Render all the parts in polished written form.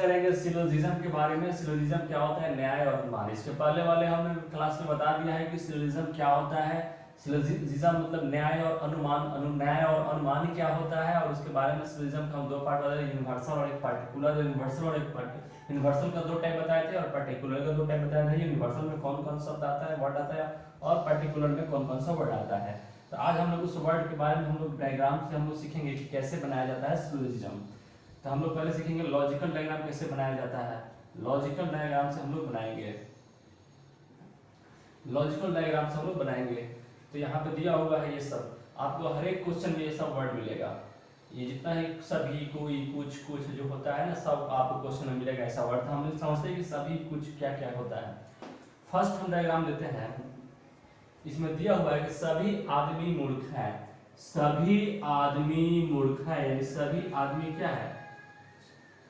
करेंगे सिलोजिज्म के बारे में। सिलोजिज्म क्या होता है? न्याय और अनुमान। इसके पहले वाले हमने क्लास में बता दिया है कि सिलोजिज्म क्या होता है। सिलोजिज्म मतलब न्याय और अनुमान, न्याय और अनुमान क्या होता है, और उसके बारे में सिलोजिज्म का हम दो पार्ट बताए, यूनिवर्सल और एक पार्टिकुलर। यूनिवर्सल और एक यूनिवर्सल का दो टाइप बताए थे और पर्टिकुलर का दो टाइप बताया था। यूनिवर्सल में कौन कौन शब्द आता है, वर्ड आता है, और पर्टिकुलर में कौन कौन सा वर्ड आता है। तो आज हम लोग उस वर्ड के बारे में हम लोग डायग्राम से हम लोग सीखेंगे कि कैसे बनाया जाता है सिलोजिज्म। तो हम लोग पहले सीखेंगे लॉजिकल डायग्राम कैसे बनाया जाता है। लॉजिकल डायग्राम से हम लोग बनाएंगे, लॉजिकल डायग्राम से हम लोग बनाएंगे। तो यहाँ पे दिया हुआ है ये सब, आपको हर एक क्वेश्चन में ये सब वर्ड मिलेगा। ये जितना ही सभी, कोई, कुछ, कुछ जो होता है ना, सब आपको क्वेश्चन में मिलेगा ऐसा वर्ड। हम लोग समझते हैं कि सभी, कुछ क्या क्या होता है। फर्स्ट हम डायग्राम लेते हैं। इसमें दिया हुआ है कि सभी आदमी मूर्ख है। सभी आदमी मूर्ख है, यानी सभी आदमी क्या है?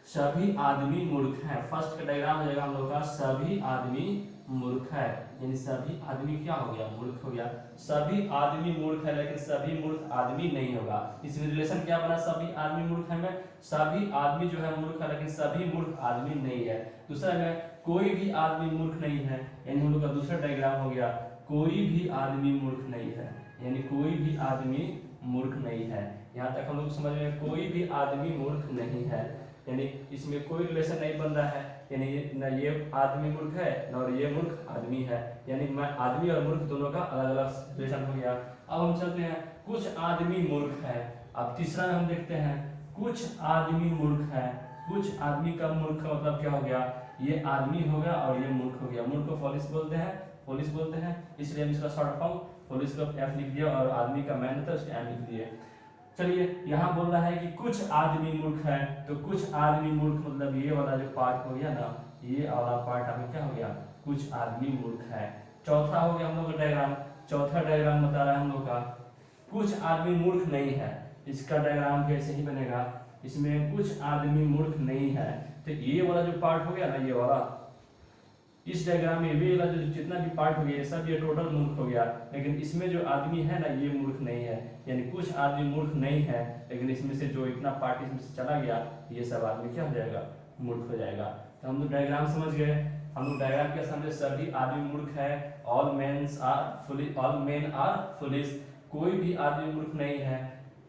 सभी आदमी मूर्ख है। फर्स्ट का डायग्राम हो जाएगा हम लोग का सभी आदमी मूर्ख है, यानी सभी आदमी क्या हो गया? मूर्ख हो गया। सभी आदमी मूर्ख है, लेकिन सभी मूर्ख आदमी नहीं होगा। इसमें रिलेशन क्या बना? सभी आदमी मूर्ख है में सभी आदमी जो है मूर्ख है, लेकिन सभी मूर्ख आदमी नहीं है। दूसरा में कोई भी आदमी मूर्ख नहीं है, यानी हम लोग का दूसरा डायग्राम हो गया कोई भी आदमी मूर्ख नहीं है, यानी कोई भी आदमी मूर्ख नहीं है। यहाँ तक हम लोग समझ में, कोई भी आदमी मूर्ख नहीं है, यानी इसमें कोई रिलेशन नहीं बन रहा है, यानी न ये आदमी मूर्ख है न और ये मूर्ख आदमी है, यानी मैं आदमी और मूर्ख दोनों का अलग अलग रिलेशन हो गया। अब हम चलते हैं, कुछ आदमी मूर्ख है। अब तीसरा हम देखते हैं, कुछ आदमी मूर्ख है। कुछ आदमी का मूर्ख का मतलब क्या हो गया? ये आदमी हो गया और ये मूर्ख हो गया। मूर्ख को फॉलिस बोलते हैं, फॉलिस बोलते हैं, इसलिए हम इसका शॉर्ट फॉर्म फॉलिस का एफ लिख दिया और आदमी का मैन था उसके एम लिख दिए। चलिए यहाँ बोल रहा है कि कुछ आदमी मूर्ख है, तो कुछ आदमी मूर्ख मतलब ये वाला जो पार्ट हो गया ना, ये वाला पार्ट हमें क्या हो गया? कुछ आदमी मूर्ख है। चौथा हो गया हम लोग का डायग्राम। चौथा डायग्राम बता रहा है हम लोग का कुछ आदमी मूर्ख नहीं है। इसका डायग्राम कैसे ही बनेगा? इसमें कुछ आदमी मूर्ख नहीं है, तो ये वाला जो पार्ट हो गया ना, ये वाला, इस डायग्राम में ये वाला जो जितना भी पार्ट हो गया ये सब ये टोटल मूर्ख हो गया, लेकिन इसमें जो आदमी है ना ये मूर्ख नहीं है, यानी कुछ आदमी मूर्ख नहीं है, लेकिन इसमें से जो इतना पार्ट इसमें से चला गया ये सब आदमी क्या हो जाएगा? मूर्ख हो जाएगा। तो हम लोग डायग्राम समझ गए। हम लोग डायग्राम क्या समझे? सभी आदमी मूर्ख है, all mens are foolish, all men are foolish, कोई भी आदमी मूर्ख नहीं है,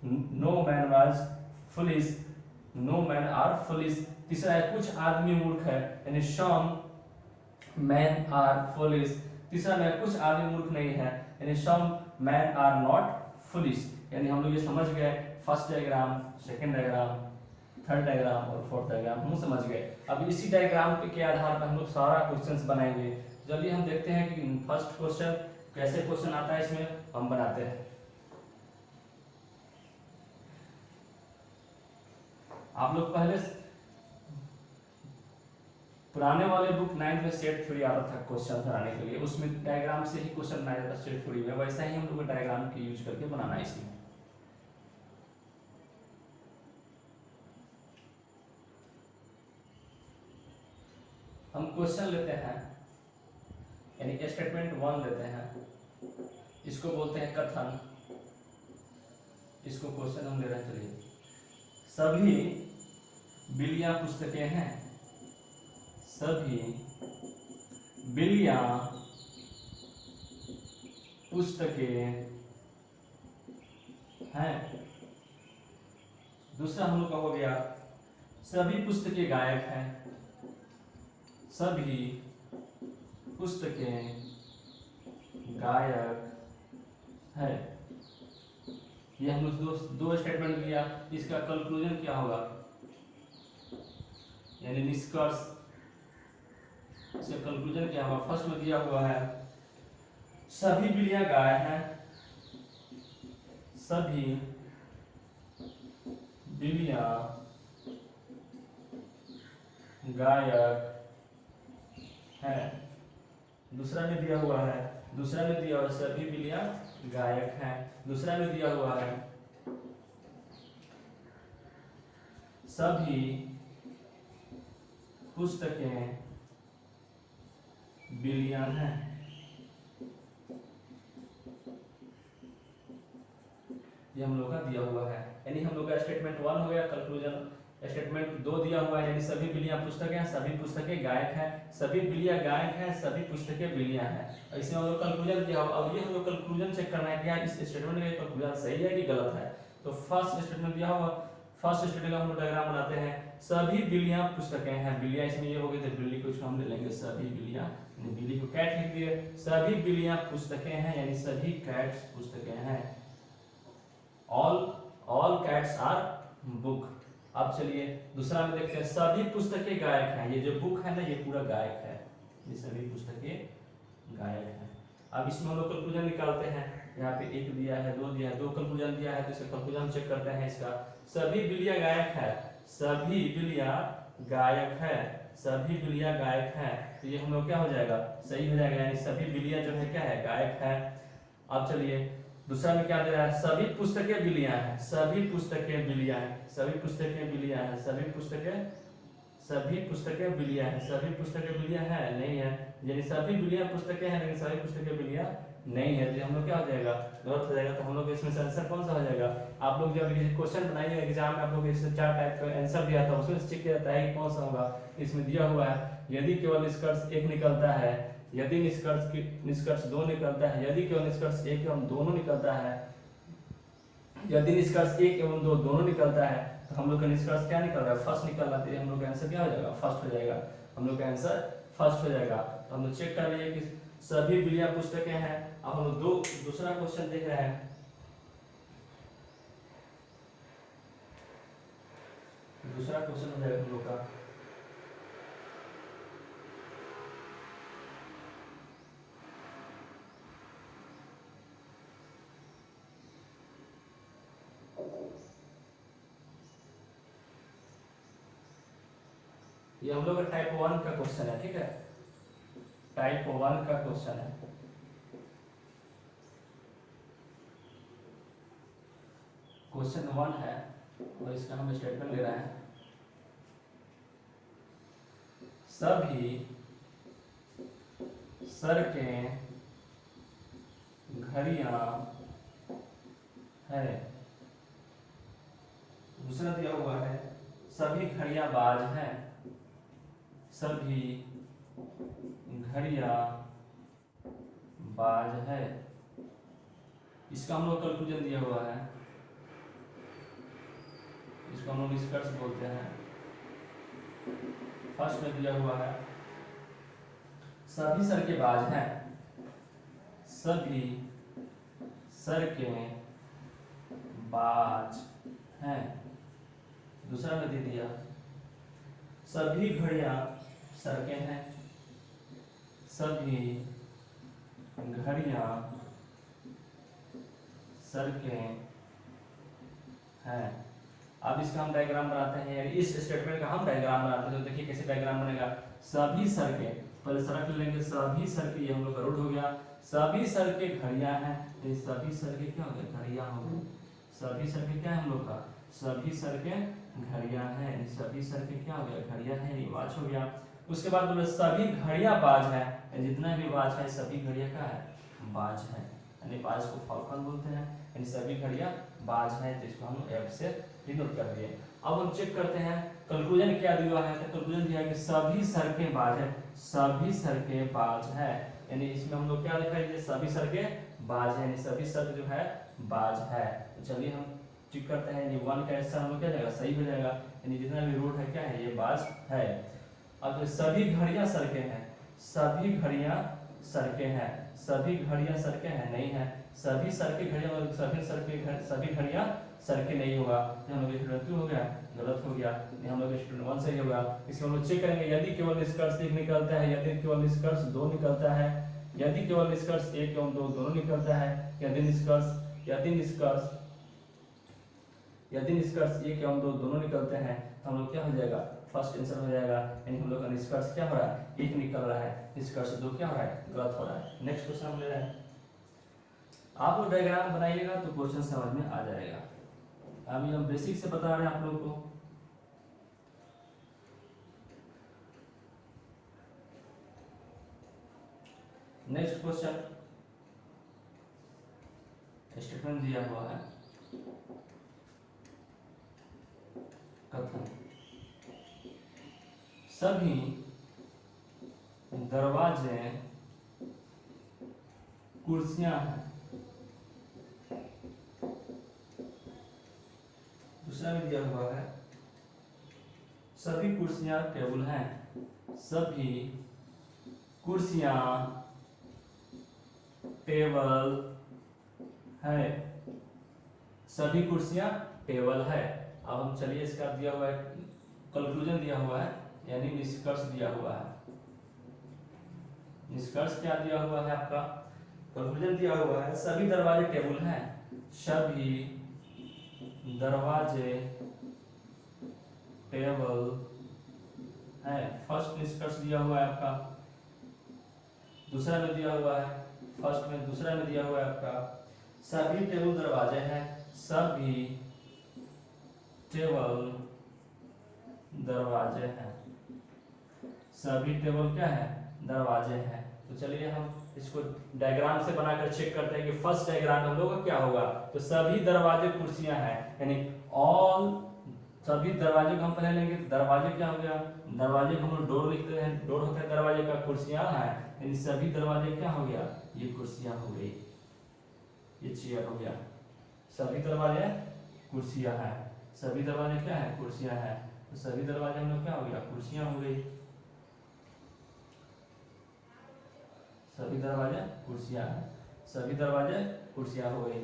no man was foolish, no man are foolish. तीसरा है कुछ आदमी मूर्ख है, यानी सम मैन आर फुलिश। तीसरा में कुछ आदमी मूर्ख नहीं है, यानी सम मैन आर नॉट फुलिश। यानी हम लोग ये समझ गए first diagram, second diagram, third diagram और फोर्थ डायग्राम हम समझ गए। अब इसी डायग्राम के आधार पर हम लोग सारा क्वेश्चंस बनाएंगे। चलिए हम देखते हैं कि फर्स्ट क्वेश्चन कैसे क्वेश्चन आता है, इसमें हम बनाते हैं। आप लोग पहले पुराने वाले बुक 9th में सेट थ्योरी आता था क्वेश्चन बनाने के लिए, उसमें डायग्राम से ही क्वेश्चन बनाया जाता सेट थ्योरी में, वैसा ही हम लोग डायग्राम की यूज करके बनाना है इसमें। हम क्वेश्चन लेते हैं, यानी स्टेटमेंट 1 लेते हैं, इसको बोलते हैं कथन, इसको क्वेश्चन हम ले रहे हैं। चलिए, सभी बिलियां पुस्तकें हैं, सभी बिलियां पुस्तकें हैं। दूसरा हम लोग का हो गया सभी पुस्तकें गायक हैं, सभी पुस्तकें गायक है। ये हम लोग दो स्टेटमेंट लिया, इसका कंक्लूजन क्या होगा, यानी निष्कर्ष, इसका कंक्लूजन क्या होगा? फर्स्ट में दिया हुआ है सभी बिलियां गाय हैं, सभी बिलियां गायक है। दूसरा में दिया हुआ है, दूसरा में दिया हुआ सभी बिलियां गायक हैं। दूसरा में दिया हुआ है सभी पुस्तकें बिलियां हैं। ये हम लोग का दिया हुआ है, यानी हम लोग का स्टेटमेंट 1 हो गया, कंक्लूजन स्टेटमेंट दो दिया हुआ है, यानी सभी बिल्लियां पुस्तकें हैं, सभी पुस्तकें गायक हैं, सभी बिल्लियां गायक हैं, सभी पुस्तकें बिल्लियां हैं। और इसमें हम लोग कंक्लूजन दिया हुआ, अब ये हम लोग कंक्लूजन चेक करना है कि यार इस स्टेटमेंट का कंक्लूजन सही है कि गलत है। तो फर्स्ट स्टेटमेंट दिया हुआ, फर्स्ट स्टेटमेंट का हम लोग डायग्राम बनाते हैं। सभी बिल्लियां पुस्तकें हैं, बिल्लियां इसमें ये हो गई, तो बिल्ली को इसमें हम ले लेंगे सभी बिल्लियां, बिल्ली को कैट लिख दिए, सभी बिल्लियां पुस्तकें हैं, यानी सभी कैट्स पुस्तकें हैं। All cats are book. अब चलिए दूसरा में देखते हैं, सभी पुस्तकें गायक हैं, ये जो बुक है ना ये पूरा गायक है, ये सभी पुस्तकें गायक हैं। अब इसमें हम लोग कंक्लूजन निकालते हैं, यहाँ पे एक दिया है, दो दिया है, दो कंक्लूजन दिया है, तो इसका कंक्लूजन चेक करते हैं। इसका सभी बिल्लियां गायक है, सभी बिल्लियां गायक है, सभी बिल्लियां गायक है, तो ये हम लोग क्या हो जाएगा, सही हो जाएगा, यानी सभी बिल्लियां जो है क्या है, गायक है। अब चलिए दूसरा में क्या दे रहा है, सभी पुस्तकें बिल्लियां हैं, सभी पुस्तकें बिल्लियां हैं, सभी पुस्तकें बिल्लियां हैं, सभी पुस्तकें बिल्लियां हैं, सभी पुस्तकें बिल्लियां हैं नहीं है, यानी सभी बिल्लियां पुस्तकें हैं लेकिन सभी पुस्तकें बिल्लियां नहीं है, तो हम लोग क्या हो जाएगा, गलत हो जाएगा। तो हम लोग इसमें से आंसर कौन सा हो जाएगा, आप लोग जब क्वेश्चन बनाइए एग्जाम में, आप लोग इससे 4 टाइप का आंसर दिया था, उसमें चेक किया जाता है कि कौन सा होगा। इसमें दिया हुआ है, यदि केवल निष्कर्ष एक निकलता है, यदि निष्कर्ष दो निकलता है, यदि केवल निष्कर्ष एक एवं दोनों निकलता है, यदि निष्कर्ष एक एवं दो दोनों निकलता है, तो हम लोग का निष्कर्ष क्या निकल रहा है, फर्स्ट निकल रहा है, हम लोग का आंसर क्या हो जाएगा, फर्स्ट हो जाएगा, हम लोग का आंसर फर्स्ट हो जाएगा। तो हम लोग चेक कर लिए कि सभी बिल्लियां पुस्तकें हैं। अब हम लोग दूसरा क्वेश्चन देख रहे हैं, दूसरा क्वेश्चन हो जाएगा हम लोग का, ये हम लोग का टाइप 1 का क्वेश्चन है, ठीक है, टाइप 1 का क्वेश्चन है। क्वेश्चन 1 है और इसका हम स्टेटमेंट ले रहे हैं, सभी सड़कें घड़ियां है। दूसरा दिया हुआ है, सभी घड़ियां बाज हैं, सभी घड़ियां बाज है। इसका हम लोग कंक्लूजन दिया हुआ है, इसको हम लोग निष्कर्ष बोलते हैं। फर्स्ट में दिया हुआ है, सभी सड़कें बाज हैं, सभी सड़कें बाज हैं। दूसरा में दे दिया, सभी घड़ियां सड़कें हैं, सभी घड़ियां सड़कें हैं। अब इसका हम डायग्राम बनाते हैं, यानी इस स्टेटमेंट का हम डायग्राम बनाते हैं। तो देखिए कैसे डायग्राम बनेगा, सभी सड़कें, पहले सड़क ले लेंगे, सभी सड़कें, ये हम लोग का रोड हो गया, सभी सड़कें घड़ियां हैं, तो सभी सड़कें क्या हो गया, घड़ियां हो गई, सभी सड़कें क्या है हम लोग का, सभी सड़कें घड़ियां हैं, सभी सड़कें क्या हो गया, घड़ियां हैं, ये बाज हो गया। उसके बाद बोले सभी घड़ियां बाज है, जितना भी बाज है सभी घड़ियां क्या है, बाज है, यानी बाज को फॉल्कन बोलते हैं, यानी सभी घड़ियां बाज है, तो इसको हम एफ से डिनोट कर दिए। अब हम चेक करते हैं कंक्लूजन क्या दिया है, तो कंक्लूजन दिया है कि सभी सड़कें बाज है, सभी सड़कें बाज है, यानी इसमें हम लोग क्या लिखेंगे, सभी सड़कें बाज है, यानी सभी सड़क जो है बाज है। तो चलिए हम चेक करते हैं, ये 1 का आंसर हम लोग क्या जाएगा, सही हो जाएगा, यानी जितना भी रोड है क्या है, ये बाज है। अब सभी घड़ियां सड़कें हैं, सभी घड़ियां सड़कें हैं, सभी घड़ियां सड़कें हैं नहीं है, सभी सड़कें घड़ियां, सभी घड़ियां सड़कें नहीं होगा, हम लोग स्टूडेंट 2 हो गया, गलत हो गया, हम लोग स्टूडेंट 1 सही होगा। इसको हम लोग चेक करेंगे, यदि केवल निष्कर्ष 1 निकलता है, यदि केवल निष्कर्ष 2 निकलता है, यदि केवल निष्कर्ष 1 एवं 2 दोनों निकलता है, यदि निष्कर्ष 1 एवं 2 दोनों निकलते हैं, तो हम लोग क्या हो जाएगा, फर्स्ट आंसर हो जाएगा, यानी हम लोग का निष्कर्ष क्या हो रहा है, 1 निकल रहा है, निष्कर्ष 2 क्या हो रहा है, गलत हो रहा है। नेक्स्ट क्वेश्चन हम ले रहे हैं, आप लोग डायग्राम बनाइएगा तो क्वेश्चन समझ में आ जाएगा। अभी हम बेसिक से बता रहे हैं आप लोग को। नेक्स्ट क्वेश्चन, स्टेटमेंट दिया हुआ है, कथन सभी दरवाजे कुर्सियां हैं। दूसरा में दिया हुआ है सभी कुर्सियां टेबल हैं। सभी कुर्सियां टेबल है। सभी कुर्सियां टेबल है। अब हम चलिए इसका दिया हुआ है कंक्लूजन दिया हुआ है यानी निष्कर्ष दिया हुआ है। निष्कर्ष क्या दिया हुआ है आपका? कंक्लूजन दिया हुआ है सभी दरवाजे टेबल हैं। सभी दरवाजे टेबल है। फर्स्ट निष्कर्ष दिया हुआ है आपका। दूसरा में दिया हुआ है फर्स्ट में, दूसरा में दिया हुआ है आपका सभी टेबल दरवाजे हैं। सभी टेबल दरवाजे हैं। सभी टेबल क्या है? दरवाजे हैं। तो चलिए हम इसको डायग्राम से बनाकर चेक करते हैं कि फर्स्ट डायग्राम हम लोग का क्या होगा। तो सभी दरवाजे कुर्सियां हैं यानी ऑल सभी दरवाजे को हम पहले लेंगे। दरवाजे क्या हो गया? दरवाजे को हम लोग डोर लिखते हैं। डोर होता है दरवाजे का, कुर्सियां हैं यानी सभी दरवाजे क्या हो गया? ये कुर्सियां हो गई, ये चेयर हो गया। सभी दरवाजे कुर्सियां हैं। सभी दरवाजे क्या है? कुर्सियां हैं। तो सभी दरवाजे हम लोग क्या हो गया? कुर्सियां हो गई। सभी दरवाजे कुर्सियां हैं। सभी दरवाजे कुर्सियां हो गई।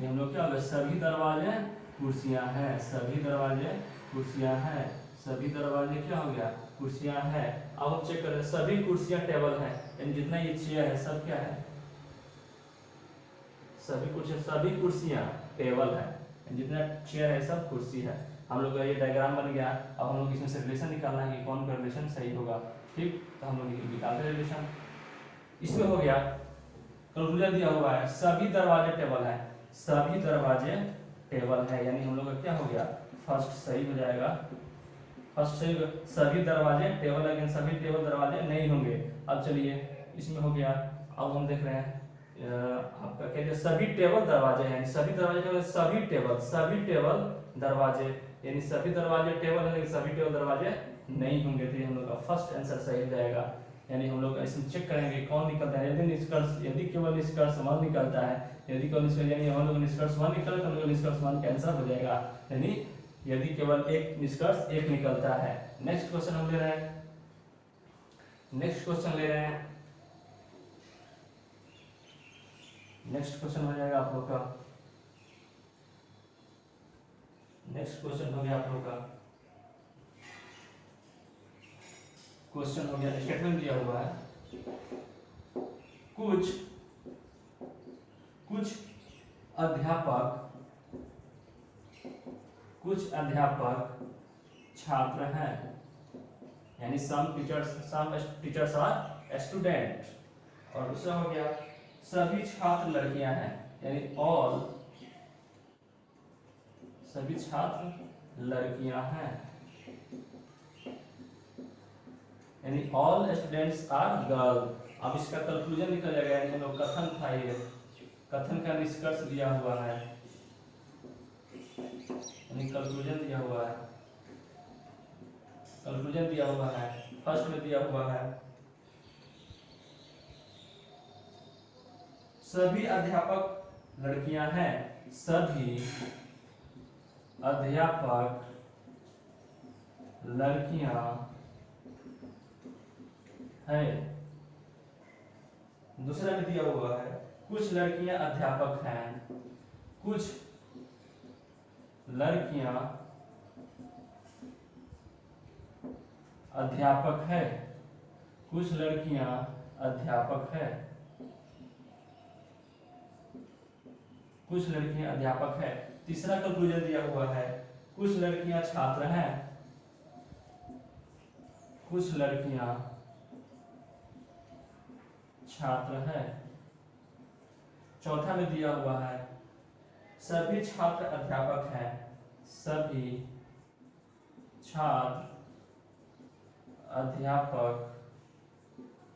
ये हम लोग क्या हो गया? सभी दरवाजे कुर्सियां हैं। सभी दरवाजे कुर्सियां हैं। सभी दरवाजे क्या हो गया? कुर्सियां हैं। अब हम चेक करें सभी कुर्सियां टेबल हैं यानी जितना ये चेयर है सब क्या है? सभी कुर्सियां टेबल है। जितना चेयर है सब कुर्सी है। हम लोग का ये डायग्राम बन गया। अब हम लोग इसमें से रिलेशन निकालना है कि कौन का रिलेशन सही होगा। ठीक, तो हम लोग निकालते हैं रिलेशन। इसमें हो गया कंक्लूजन दिया हुआ है सभी दरवाजे टेबल है। सभी दरवाजे टेबल है यानी हम लोग का क्या हो गया? फर्स्ट सही हो जाएगा। फर्स्ट सही होगा। सभी दरवाजे टेबल है लेकिन सभी टेबल दरवाजे नहीं होंगे। अब चलिए इसमें हो गया। अब हम देख रहे हैं आपका क्या है? सभी टेबल दरवाजे हैं। सभी दरवाजे सभी टेबल दरवाजे यानी सभी दरवाजे टेबल है लेकिन सभी टेबल दरवाजे नहीं होंगे। तो हम लोग का फर्स्ट आंसर सही हो जाएगा। यानी हम लोग इसमें चेक करेंगे कौन निकलता है। यदि केवल निष्कर्ष 1 निकलता है, यदि केवल निष्कर्ष यानी हम लोग निष्कर्ष 1 निकले तो हम लोग निष्कर्ष 1 कैंसिल हो जाएगा। यानी यदि केवल एक निष्कर्ष 1 निकलता है। नेक्स्ट क्वेश्चन हम ले रहे हैं। नेक्स्ट क्वेश्चन ले रहे हैं। नेक्स्ट क्वेश्चन हो जाएगा आप लोग का। नेक्स्ट क्वेश्चन हो गया आप लोग का। क्वेश्चन हो गया, स्टेटमेंट दिया हुआ है कुछ अध्यापक छात्र हैं यानी सम टीचर्स आर स्टूडेंट। और दूसरा हो गया सभी छात्र लड़कियां हैं यानी सभी छात्र लड़कियां हैं यानी ऑल स्टूडेंट्स आर गर्ल। अब इसका कंक्लूजन निकल जाएगा यानी हम लोग कथन था ये, कथन का निष्कर्ष दिया हुआ है यानी कंक्लूजन दिया हुआ है। कंक्लूजन दिया हुआ है फर्स्ट में दिया हुआ है सभी अध्यापक लड़कियां हैं। सभी अध्यापक लड़कियां है। दूसरा में दिया हुआ है कुछ लड़कियां अध्यापक हैं। कुछ लड़कियां अध्यापक है। कुछ लड़कियां अध्यापक है। कुछ लड़कियां अध्यापक है। तीसरा कंक्लूजन दिया हुआ है कुछ लड़कियां छात्र हैं। कुछ लड़कियां छात्र है। चौथा में दिया हुआ है सभी छात्र अध्यापक हैं। सभी छात्र अध्यापक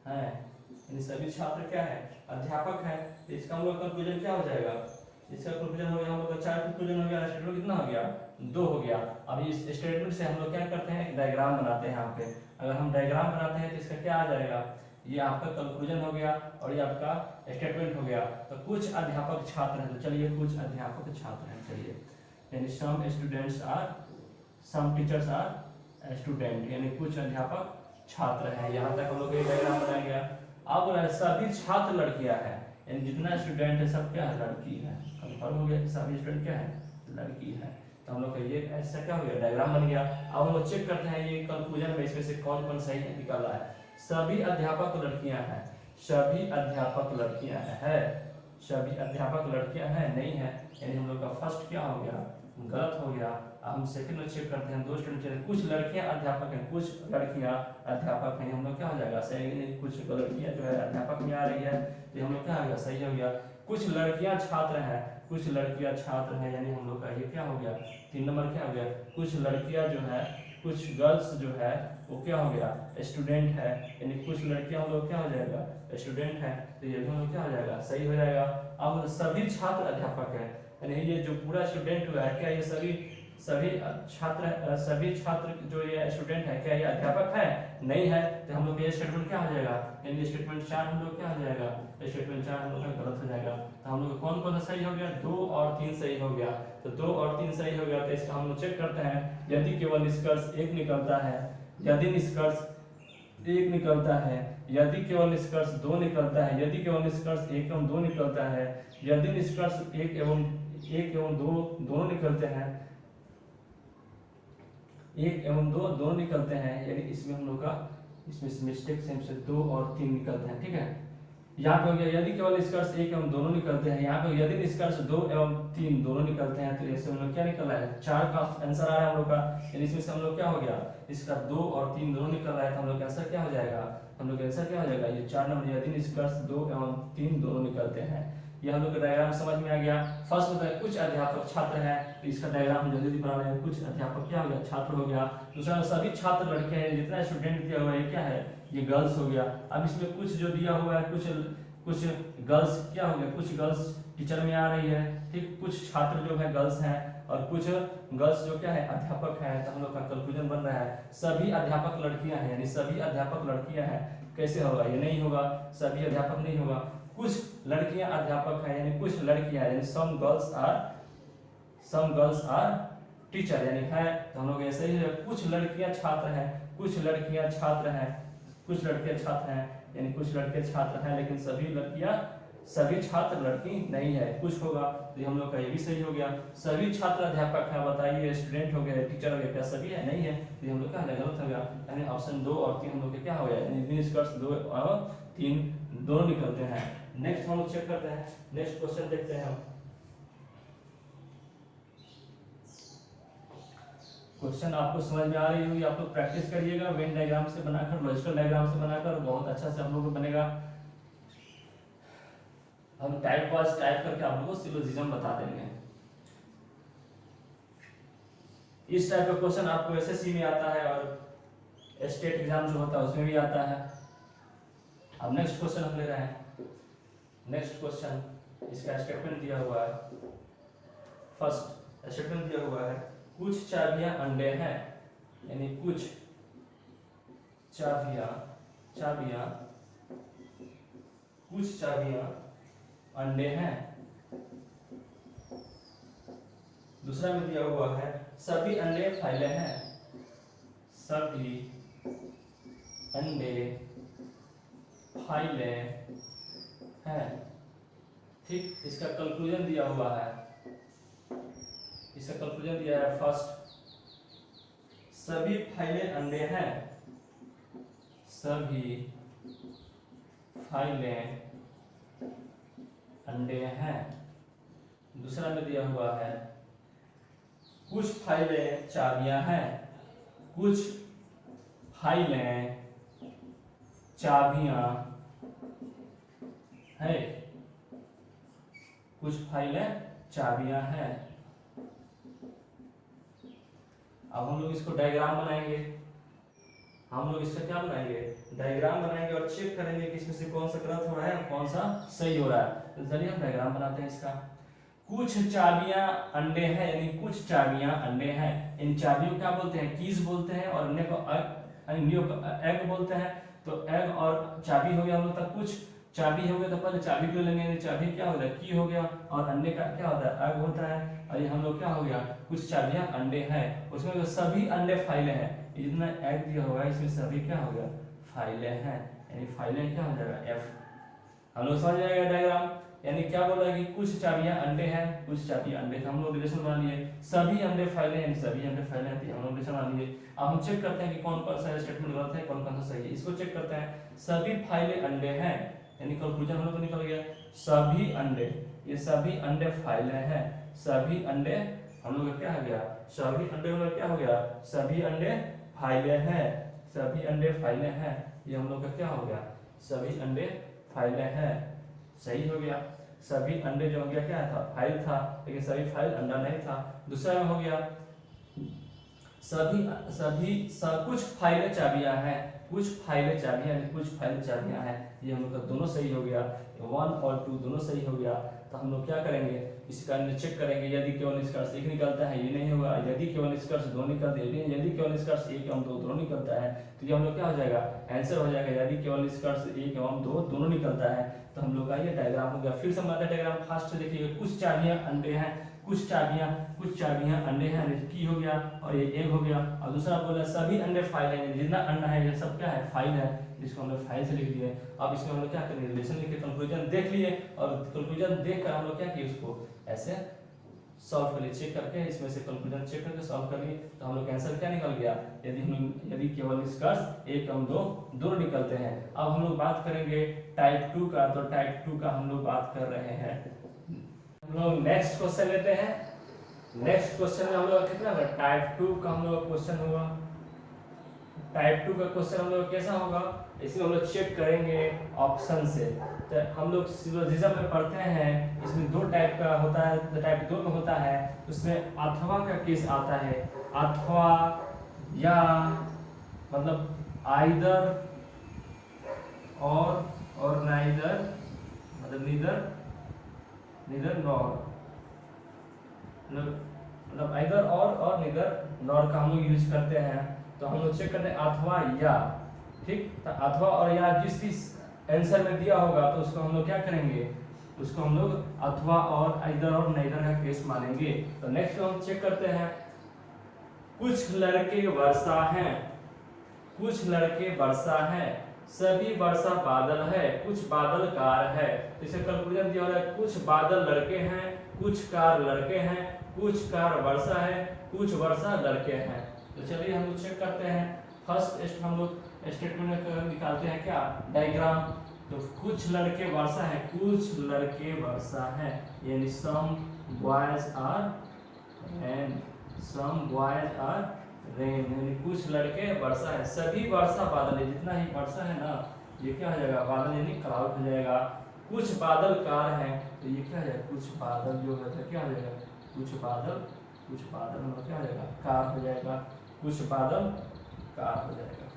हैं यानी सभी छात्र क्या है? अध्यापक हैं। तो इसका हम लोग कंक्लूजन क्या हो जाएगा? इसका कंक्लूजन हो गया हम लोग का 4 कंक्लूजन हो गया। स्टेटमेंट कितना हो गया? 2 हो गया। अब इस स्टेटमेंट से हम लोग क्या करते हैं, एक डायग्राम बनाते हैं। यहाँ पे अगर हम डायग्राम बनाते हैं तो इसका क्या आ जाएगा, ये आपका कंक्लूजन हो गया और ये आपका स्टेटमेंट हो गया। तो कुछ अध्यापक छात्र हैं, तो चलिए कुछ अध्यापक छात्र हैं, चलिए यानी some students are, some teachers are student, यानी कुछ अध्यापक छात्र हैं। यहाँ तक हम लोग ये डायग्राम बनाया गया। अब सभी छात्र लड़कियां हैं, यानी जितना स्टूडेंट है सब क्या है, लड़की है। कंफर्म हो गया कि सभी स्टूडेंट क्या है, लड़की है। तो हम लोग का ये ऐसा क्या हो गया, डायग्राम बन गया। अब हम लोग चेक करते हैं ये कंक्लूजन में इसमें से कौन कौन सही निकल रहा है। सभी अध्यापक लड़कियां हैं, सभी अध्यापक लड़कियां हैं, सभी अध्यापक लड़कियां हैं, नहीं है, यानी हम लोग का फर्स्ट क्या हो गया, गलत हो गया। अब हम सेकंड में चेक करते हैं, 2 स्टूडेंट, कुछ लड़कियां अध्यापक हैं, कुछ लड़कियां अध्यापक हैं, हम लोग क्या हो जाएगा, सही। कुछ लड़कियां जो है अध्यापक में आ रही है, तो हम लोग क्या हो गया, सही हो गया। कुछ लड़कियां छात्र हैं, कुछ लड़कियां छात्र हैं, यानी हम लोग का ये क्या हो गया, 3 नंबर क्या हो गया। कुछ लड़कियां जो है, कुछ गर्ल्स जो है वो क्या हो गया, स्टूडेंट है, यानी कुछ लड़कियां हम लोग क्या हो जाएगा, स्टूडेंट है, तो ये भी हम लोग क्या हो जाएगा, सही हो जाएगा। अब सभी छात्र अध्यापक है, यानी ये जो पूरा स्टूडेंट हुआ है, क्या ये सभी सभी छात्र जो ये स्टूडेंट है, क्या ये अध्यापक है, नहीं है, तो हम लोग ये स्टेटमेंट क्या हो जाएगा, यानी स्टेटमेंट 4 हम लोग क्या हो जाएगा, स्टेटमेंट 4 हम लोग का गलत हो जाएगा। तो हम लोग कौन कौन सा सही हो गया, 2 और 3 सही हो गया। तो 2 और 3 सही हो गया, तो इसका हम लोग चेक करते हैं। यदि केवल निष्कर्ष 1 निकलता है, यदि निष्कर्ष 1 निकलता है, यदि केवल निष्कर्ष 2 निकलता है, यदि केवल निष्कर्ष 1 एवं 2 निकलता है, यदि निष्कर्ष 1 एवं 2 दोनों निकलते हैं, 1 एवं 2 दोनों निकलते हैं, यानी इसमें हम लोग का इसमें मिस्टेक से 2 और 3 निकलते हैं, ठीक है। यहाँ पे हो गया यदि केवल निष्कर्ष 1 एवं दोनों निकलते हैं, यहाँ पे यदि निष्कर्ष 2 एवं 3 दोनों निकलते हैं, तो इससे हम लोग क्या निकल रहा है, 4 का आंसर आ रहा है हम लोग का, यानी इसमें से हम लोग क्या हो गया, इसका 2 और 3 दोनों निकल रहा है, तो हम लोग का आंसर क्या हो जाएगा, हम लोग का आंसर क्या हो जाएगा, ये 4 नंबर, यदि निष्कर्ष 2 एवं 3 दोनों निकलते हैं। ये हम लोग का डायग्राम समझ में आ गया। फर्स्ट होता है कुछ अध्यापक छात्र हैं, तो इसका डायग्राम जल्दी बना रहे हैं, कुछ अध्यापक क्या हो गया, छात्र हो गया। दूसरा सभी छात्र लड़के हैं, जितना स्टूडेंट दिया हुआ है क्या है, ये गर्ल्स हो गया। अब इसमें कुछ जो दिया हुआ है, कुछ गर्ल्स क्या हो गया, कुछ गर्ल्स टीचर में आ रही है, ठीक, कुछ छात्र जो है गर्ल्स हैं और कुछ गर्ल्स जो क्या है, अध्यापक है। तो हम लोग का कंक्लूजन बन रहा है सभी अध्यापक लड़कियां हैं, यानी सभी अध्यापक लड़कियां हैं। कैसे होगा, ये नहीं होगा, सभी अध्यापक नहीं होगा, कुछ लड़कियां अध्यापक हैं, यानी कुछ लड़कियां, यानी सम गर्ल्स आर टीचर, यानी है, तो हम लोग ऐसे ही है। कुछ लड़कियां छात्र हैं, कुछ लड़कियां छात्र हैं, कुछ लड़कियां छात्र हैं, यानी कुछ लड़के छात्र हैं, लेकिन सभी छात्र लड़की नहीं है, कुछ होगा, तो ये हम लोग का ये भी सही हो गया। सभी छात्र अध्यापक हैं, बताइए, स्टूडेंट हो गए, टीचर हो गए, क्या सभी है, नहीं है, तो हम लोग क्या गलत हो गया, यानी ऑप्शन 2 और 3 हम लोग क्या हो गया, यानी निष्कर्ष 2 और 3 दोनों निकलते हैं। नेक्स्ट हम लोग चेक करते हैं, नेक्स्ट क्वेश्चन देखते हैं हम। क्वेश्चन आपको समझ में आ रही होगी, आप लोग प्रैक्टिस करिएगा, वेन डायग्राम से बनाकर, लॉजिकल डायग्राम से बनाकर, बहुत अच्छा से आप लोगों को बनेगा। हम टाइप वाइज टाइप करके आप लोगों को सिलोजिज्म बता देंगे। इस टाइप का क्वेश्चन आपको एसएससी में आता है और स्टेट एग्जाम जो होता है उसमें भी आता है। अब नेक्स्ट क्वेश्चन हम ले रहे हैं। नेक्स्ट क्वेश्चन, इसका स्टेटमेंट दिया हुआ है। फर्स्ट स्टेटमेंट दिया हुआ है, कुछ चाबियां अंडे हैं, यानी कुछ चाबियां कुछ चाबियां अंडे हैं। दूसरा में दिया हुआ है सभी अंडे फैले हैं, सभी अंडे फैले हैं, ठीक। इसका कंक्लूजन दिया हुआ है, इसका कंक्लूजन दिया है फर्स्ट, सभी फैले अंडे हैं, सभी फैले अंडे हैं। दूसरा में दिया हुआ है कुछ फैले चाबियां हैं, कुछ फैले चाबियां है, कुछ फैले चाबियां हैं। अब हम लोग इसको डायग्राम बनाएंगे, हम लोग इसका क्या बनाएंगे, डायग्राम बनाएंगे और चेक करेंगे कि इसमें से कौन सा गलत हो रहा है और कौन सा सही हो रहा है। तो चलिए हम डायग्राम बनाते हैं इसका। कुछ चाबियां अंडे हैं, यानी कुछ चाबियां अंडे हैं। इन चाबियों को क्या बोलते हैं? कीज बोलते हैं, और अन्य को एग बोलते हैं। तो एग और चाबी हो गया हम लोग का, कुछ चाबी हो गया तो पहले चाबी को लेंगे, यानी चाबी क्या होता है? की हो गया, और अंडे का क्या होता है? एग होता है। और ये हम लोग क्या हो गया? कुछ चाबियां अंडे हैं, उसमें तो सभी अंडे फाइलें हैं। ये जितना एग दिया होगा इसमें सभी क्या हो गया? फाइलें हैं, यानी फाइलें क्या हो जाएगा? एफ। हम लोग समझ जाएगा डायग्राम। यानी क्या बोला कि कुछ चाबियां अंडे हैं, कुछ चाबियां अंडे थे, हम लोग रिलेशन बना लिए। सभी अंडे फाइलें, यानी सभी अंडे फाइलें हैं, हम लोग रिलेशन बना लिए। अब हम चेक करते हैं कि कौन कौन सा स्टेटमेंट गलत है, कौन कौन सा सही है। इसको चेक करते हैं। सभी फाइलें अंडे हैं, यानी कंक्लूजन हम लोग को निकल गया सभी अंडे, ये सभी अंडे फाइलें हैं। सभी अंडे हम लोग का क्या हो गया? सभी अंडे हम लोग क्या हो गया? सभी अंडे फाइलें हैं, सभी अंडे फाइलें हैं। ये हम लोग का क्या हो गया? सभी अंडे फाइलें हैं, सही हो गया। सभी अंडे जो हो गया क्या था? फाइल था, लेकिन सभी फाइल अंडा नहीं था। दूसरा में हो गया कुछ फाइलें चाबियां हैं, कुछ फाइलें चाबियां, कुछ फाइल चाबियां हैं। ये हम लोग का दोनों सही हो गया, 1 और 2 दोनों सही हो गया। तो हम लोग क्या करेंगे? इसका चेक करेंगे। यदि केवल निष्कर्ष एक निकलता है, ये नहीं होगा। यदि केवल निष्कर्ष दो निकलते हैं, यदि केवल निष्कर्ष एक एवं दो दोनों निकलता है, तो ये हम लोग क्या हो जाएगा? आंसर हो जाएगा। यदि केवल निष्कर्ष एक एवं दो दोनों निकलता है, तो हम लोग का ये डायग्राम हो गया। फिर से हमारा डायग्राम फास्ट देखिएगा। कुछ चाबियां अंडे हैं, कुछ चाबियां अंडे हैं, की हो गया, और ये एग हो गया। और दूसरा बोला सभी अंडे फाइल है, जितना अंडा है ये सब क्या है? फाइल है, जिसको हम लोग फाइल से लिख दिए। अब इसमें हम लोग क्या करेंगे? रिलेशन लिख के कंक्लूजन देख लिए, और कंक्लूजन देखकर हम लोग क्या किए? उसको ऐसे सॉल्व कर लिए, चेक करके इसमें से कंक्लूजन चेक करके सॉल्व कर लिए। तो हम लोग का आंसर क्या निकल गया? यदि केवल निष्कर्ष एक एवं दो दोनों निकलते हैं। अब हम लोग बात करेंगे टाइप 2 का। तो टाइप 2 का हम लोग बात कर रहे हैं। हम लोग नेक्स्ट क्वेश्चन लेते हैं। नेक्स्ट क्वेश्चन में हम लोग कितना होगा? टाइप 2 का हम लोग क्वेश्चन होगा। टाइप 2 का क्वेश्चन हम लोग कैसा होगा? इसमें हम लोग चेक करेंगे ऑप्शन से। तो हम लोग सिलोजिज्म में पढ़ते हैं, इसमें 2 टाइप का होता है। तो टाइप 2 में होता है, उसमें अथवा का केस आता है। अथवा या मतलब आइदर और नाइदर, मतलब नीदर नॉर, मतलब आइदर और नीदर नॉर का हम लोग यूज करते हैं। तो हम लोग चेक करते हैं अथवा या, ठीक। तो अथवा और या जिस आंसर में दिया होगा, तो उसको हम लोग क्या करेंगे? उसको हम लोग अथवा और आइदर और नाइदर का केस मानेंगे। तो नेक्स्ट हम चेक करते हैं। कुछ लड़के वर्षा हैं, कुछ लड़के वर्षा हैं, सभी वर्षा बादल है, कुछ बादल कार है। इसे कंक्लूजन दिया हुआ है, कुछ बादल लड़के हैं, कुछ कार लड़के हैं, कुछ कार वर्षा है, कुछ वर्षा लड़के हैं। तो चलिए हम लोग चेक करते हैं। फर्स्ट हम लोग स्टेटमेंट निकालते हैं क्या? डायग्राम। तो कुछ लड़के वर्षा है, कुछ लड़के वर्षा है, यानी some boys are rain, some boys are rain, यानी कुछ लड़के वर्षा है। सभी वर्षा बादल है, जितना ही वर्षा है ना, ये क्या हो जाएगा? बादल, यानी क्लाउड हो जाएगा। कुछ बादल कार है, तो ये क्या हो जाएगा? कुछ बादल जो है क्या हो जाएगा? कुछ बादल मतलब क्या हो जाएगा? कार हो जाएगा। कुछ बादल कार हो जाएगा,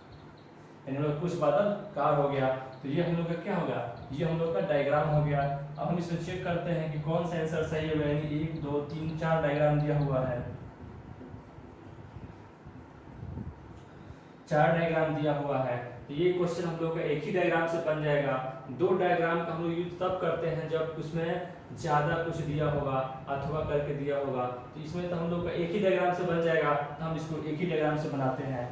यानी हम लोग कुछ बादल कार हो गया। तो ये हम लोग का क्या हो गया? ये हम लोग का डायग्राम हो गया। अब हम इसमें चेक करते हैं कि कौन सा आंसर सही है। यानी 1 2 3 4 डायग्राम दिया हुआ है, 4 डायग्राम दिया हुआ है। तो ये क्वेश्चन हम लोग का एक ही डायग्राम से बन जाएगा। 2 डायग्राम का हम लोग यूज तब करते हैं जब उसमें ज्यादा कुछ दिया होगा, अथवा करके दिया होगा। तो इसमें तो हम लोग का एक ही डायग्राम से बन जाएगा, तो हम इसको एक ही डायग्राम से बनाते हैं।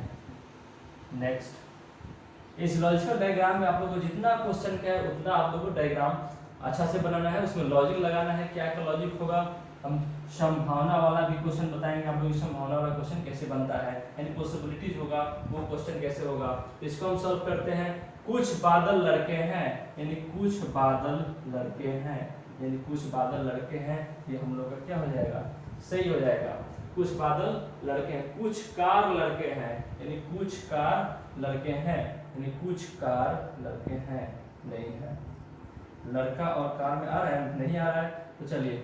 नेक्स्ट, इस लॉजिकल डायग्राम में आप लोग को जितना क्वेश्चन का है उतना आप लोग को डायग्राम अच्छा से बनाना है, उसमें लॉजिक लगाना है। क्या क्या लॉजिक होगा? हम संभावना वाला भी क्वेश्चन बताएंगे आप लोग। संभावना वाला क्वेश्चन कैसे बनता है, यानी पॉसिबिलिटीज होगा, वो क्वेश्चन कैसे होगा। तो इसको हम सॉल्व करते हैं। कुछ बादल लड़के हैं, यानी कुछ बादल लड़के हैं, यानी कुछ बादल लड़के हैं, ये हम लोग का क्या हो जाएगा? सही हो जाएगा। कुछ बादल लड़के हैं। कुछ कार लड़के हैं, यानी कुछ कार लड़के हैं, यानी कुछ कार लड़के हैं, नहीं है। लड़का और कार में आ रहा है, नहीं आ रहा है। तो चलिए,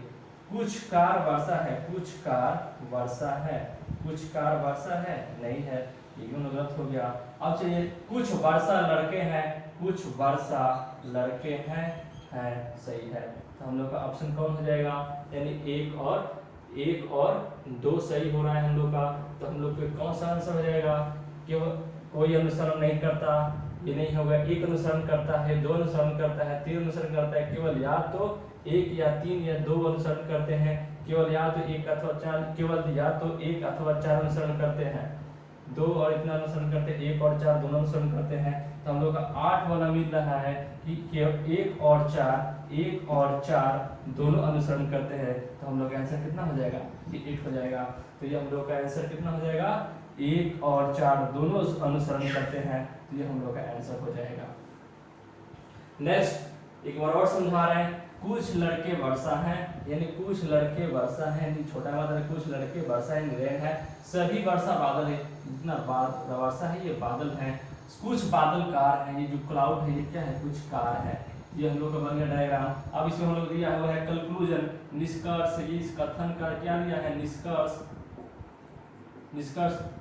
कुछ कार वर्षा है, कुछ कार वर्षा है, कुछ कार वर्षा है, नहीं है, ये गलत हो गया। अब चलिए, कुछ वर्षा लड़के हैं, कुछ वर्षा लड़के हैं, सही है। तो हम लोग का ऑप्शन कौन हो जाएगा, यानी एक और दो सही हो रहा है हम लोग का। तो हम लोग का कौन सा आंसर हो जाएगा, केवल कोई अनुसरण नहीं करता, ये नहीं होगा। एक अनुसरण करता है, दो अनुसरण करता है, तीन अनुसरण करता है, केवल या तो एक या तीन या दो अनुसरण करते हैं, केवल या तो एक अथवा चार, केवल या तो एक अथवा चार अनुसरण करते हैं, दो और इतना अनुसरण करते हैं, एक और चार दोनों अनुसरण करते हैं। तो हम लोग का 8 वाला मिल रहा है कि केवल एक और चार दोनों अनुसरण करते हैं। तो हम लोग का आंसर कितना हो जाएगा, ये 8 हो जाएगा। तो ये हम लोग का आंसर कितना हो जाएगा, 1 और 4 दोनों अनुसरण करते हैं। तो ये हम लोग का आंसर हो जाएगा। नेक्स्ट एक बार और समझा रहे हैं, कुछ लड़के वर्षा हैं, यानी कुछ लड़के वर्षा हैं, यानी छोटा मात्रा कुछ लड़के वर्षा रेन है, सभी वर्षा बादल है, जितना वर्षा है ये बादल है, कुछ बादल कार है, ये जो क्लाउड है ये क्या है, कुछ कार है। ये हम लोग का बन गया डायग्राम। अब इसमें हम लोग दिया हुआ है कंक्लूजन, निष्कर्ष। इस कथन का क्या दिया है, निष्कर्ष।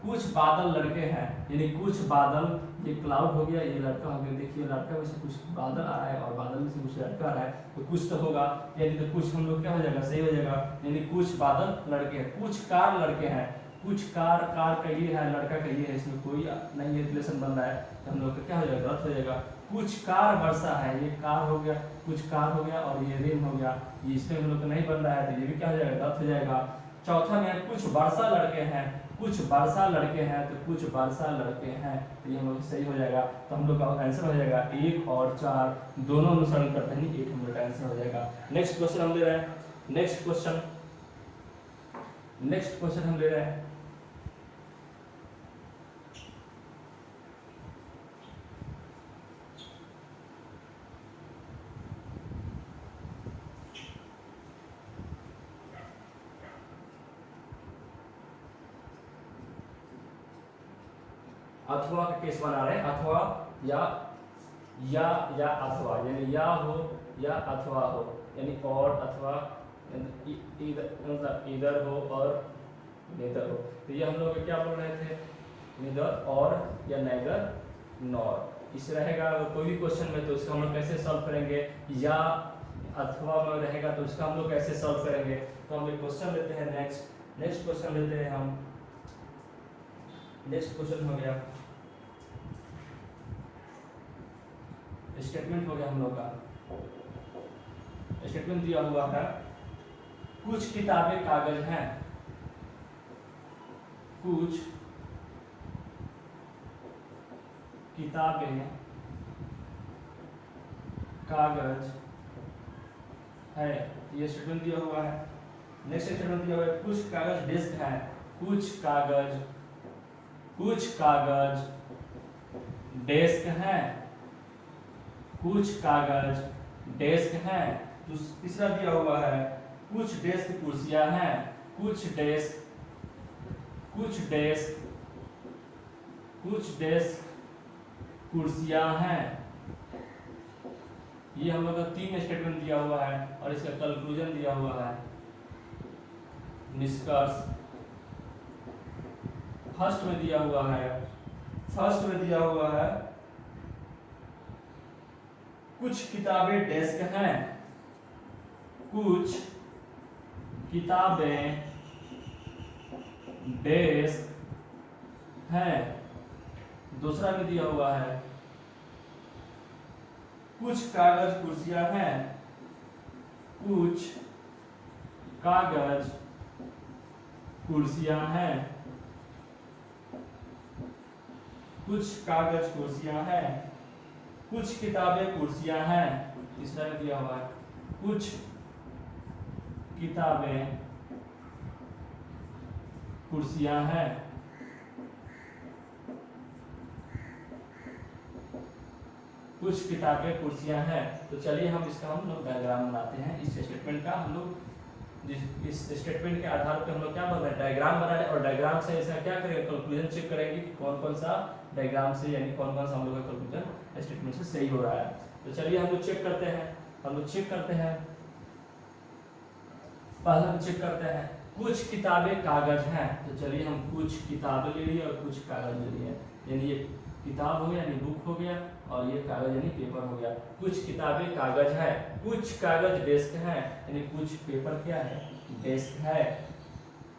कुछ बादल लड़के हैं, यानी कुछ बादल, ये क्लाउड हो गया, ये लड़का हो गया। देखिए लड़का में से कुछ बादल आ रहा है और बादल में से कुछ लड़का आ रहा है, तो कुछ तो होगा, यानी तो कुछ हम लोग क्या हो जाएगा, सही हो जाएगा। यानी कुछ बादल लड़के हैं, कुछ कार लड़के हैं, कुछ कार का ये है, लड़का का ये है, इसमें कोई नहीं है, रिलेशन बन रहा है, तो हम लोग का क्या हो जाएगा, गलत हो जाएगा। कुछ कार वर्षा है, ये कार हो गया, कुछ कार हो गया और ये रेन हो गया, ये इसमें हम लोग का नहीं बन रहा है, तो ये भी क्या हो जाएगा, गलत हो जाएगा। चौथा में कुछ वर्षा लड़के हैं, कुछ वर्षा लड़के हैं, तो कुछ वर्षा लड़के हैं, तो ये हम लोग सही हो जाएगा। तो हम लोग का आंसर हो जाएगा 1 और 4 दोनों अनुसरण करते हैं, 1 हम लोग का आंसर हो जाएगा। नेक्स्ट क्वेश्चन हम ले रहे हैं, नेक्स्ट क्वेश्चन हम ले रहे हैं। अथवा का केस बना रहे हैं, अथवा या अथवा, यानी या हो या अथवा हो, यानी और अथवा, इधर हो और नेदर हो। तो ये हम लोग क्या बोल रहे थे, नेदर और या नेदर नॉर। इस रहेगा कोई भी क्वेश्चन में, तो इसका हम लोग कैसे सॉल्व करेंगे, या अथवा में रहेगा तो इसका हम लोग कैसे सॉल्व करेंगे। तो हम एक क्वेश्चन लेते हैं, नेक्स्ट क्वेश्चन लेते हैं हम। नेक्स्ट क्वेश्चन हो गया, स्टेटमेंट हो गया हम लोग का। स्टेटमेंट दिया हुआ है, कुछ किताबें कागज हैं, कुछ किताबें कागज है, ये स्टेटमेंट दिया हुआ है। नेक्स्ट स्टेटमेंट दिया हुआ है, कुछ कागज डेस्क है, कुछ कागज डेस्क है, कुछ कागज डेस्क हैं। तीसरा दिया हुआ है, कुछ डेस्क कुर्सियां हैं, कुछ डेस्क कुर्सियां हैं। ये हम लोग का 3 स्टेटमेंट दिया हुआ है और इसका कंक्लूजन दिया हुआ है, निष्कर्ष। फर्स्ट में दिया हुआ है कुछ किताबें डेस्क हैं, कुछ किताबें डेस्क हैं। दूसरा में दिया हुआ है कुछ कागज कुर्सियां हैं, कुछ कागज कुर्सियां हैं, कुछ कागज कुर्सियां हैं, कुछ किताबें कुर्सियां हैं। तीसरा में दिया हुआ है कुछ किताबें कुर्सियां हैं, कुछ किताबें कुर्सियां हैं। तो चलिए हम इसका हम लोग डायग्राम बनाते हैं। इस स्टेटमेंट का हम लोग इस स्टेटमेंट के आधार पर हम लोग क्या बना रहे हैं, डायग्राम बना रहे हैं, और डायग्राम से इसका क्या करेंगे, कंक्लूजन चेक करेंगे कि कौन कौन सा डायग्राम से, यानी कौन कौन सा हम लोग का कंक्लूजन स्टेटमेंट से सही हो रहा है। तो चलिए हम लोग चेक करते हैं, पहले हम चेक करते हैं, कुछ किताबें कागज हैं। तो चलिए हम कुछ किताबें ले लिए और कुछ कागज ले लिए, यानी ये किताब हो गया यानी बुक हो गया, और ये कागज यानी पेपर हो गया। कुछ किताबें कागज है, कुछ कागज डेस्क है, यानी कुछ पेपर क्या है, डेस्क है।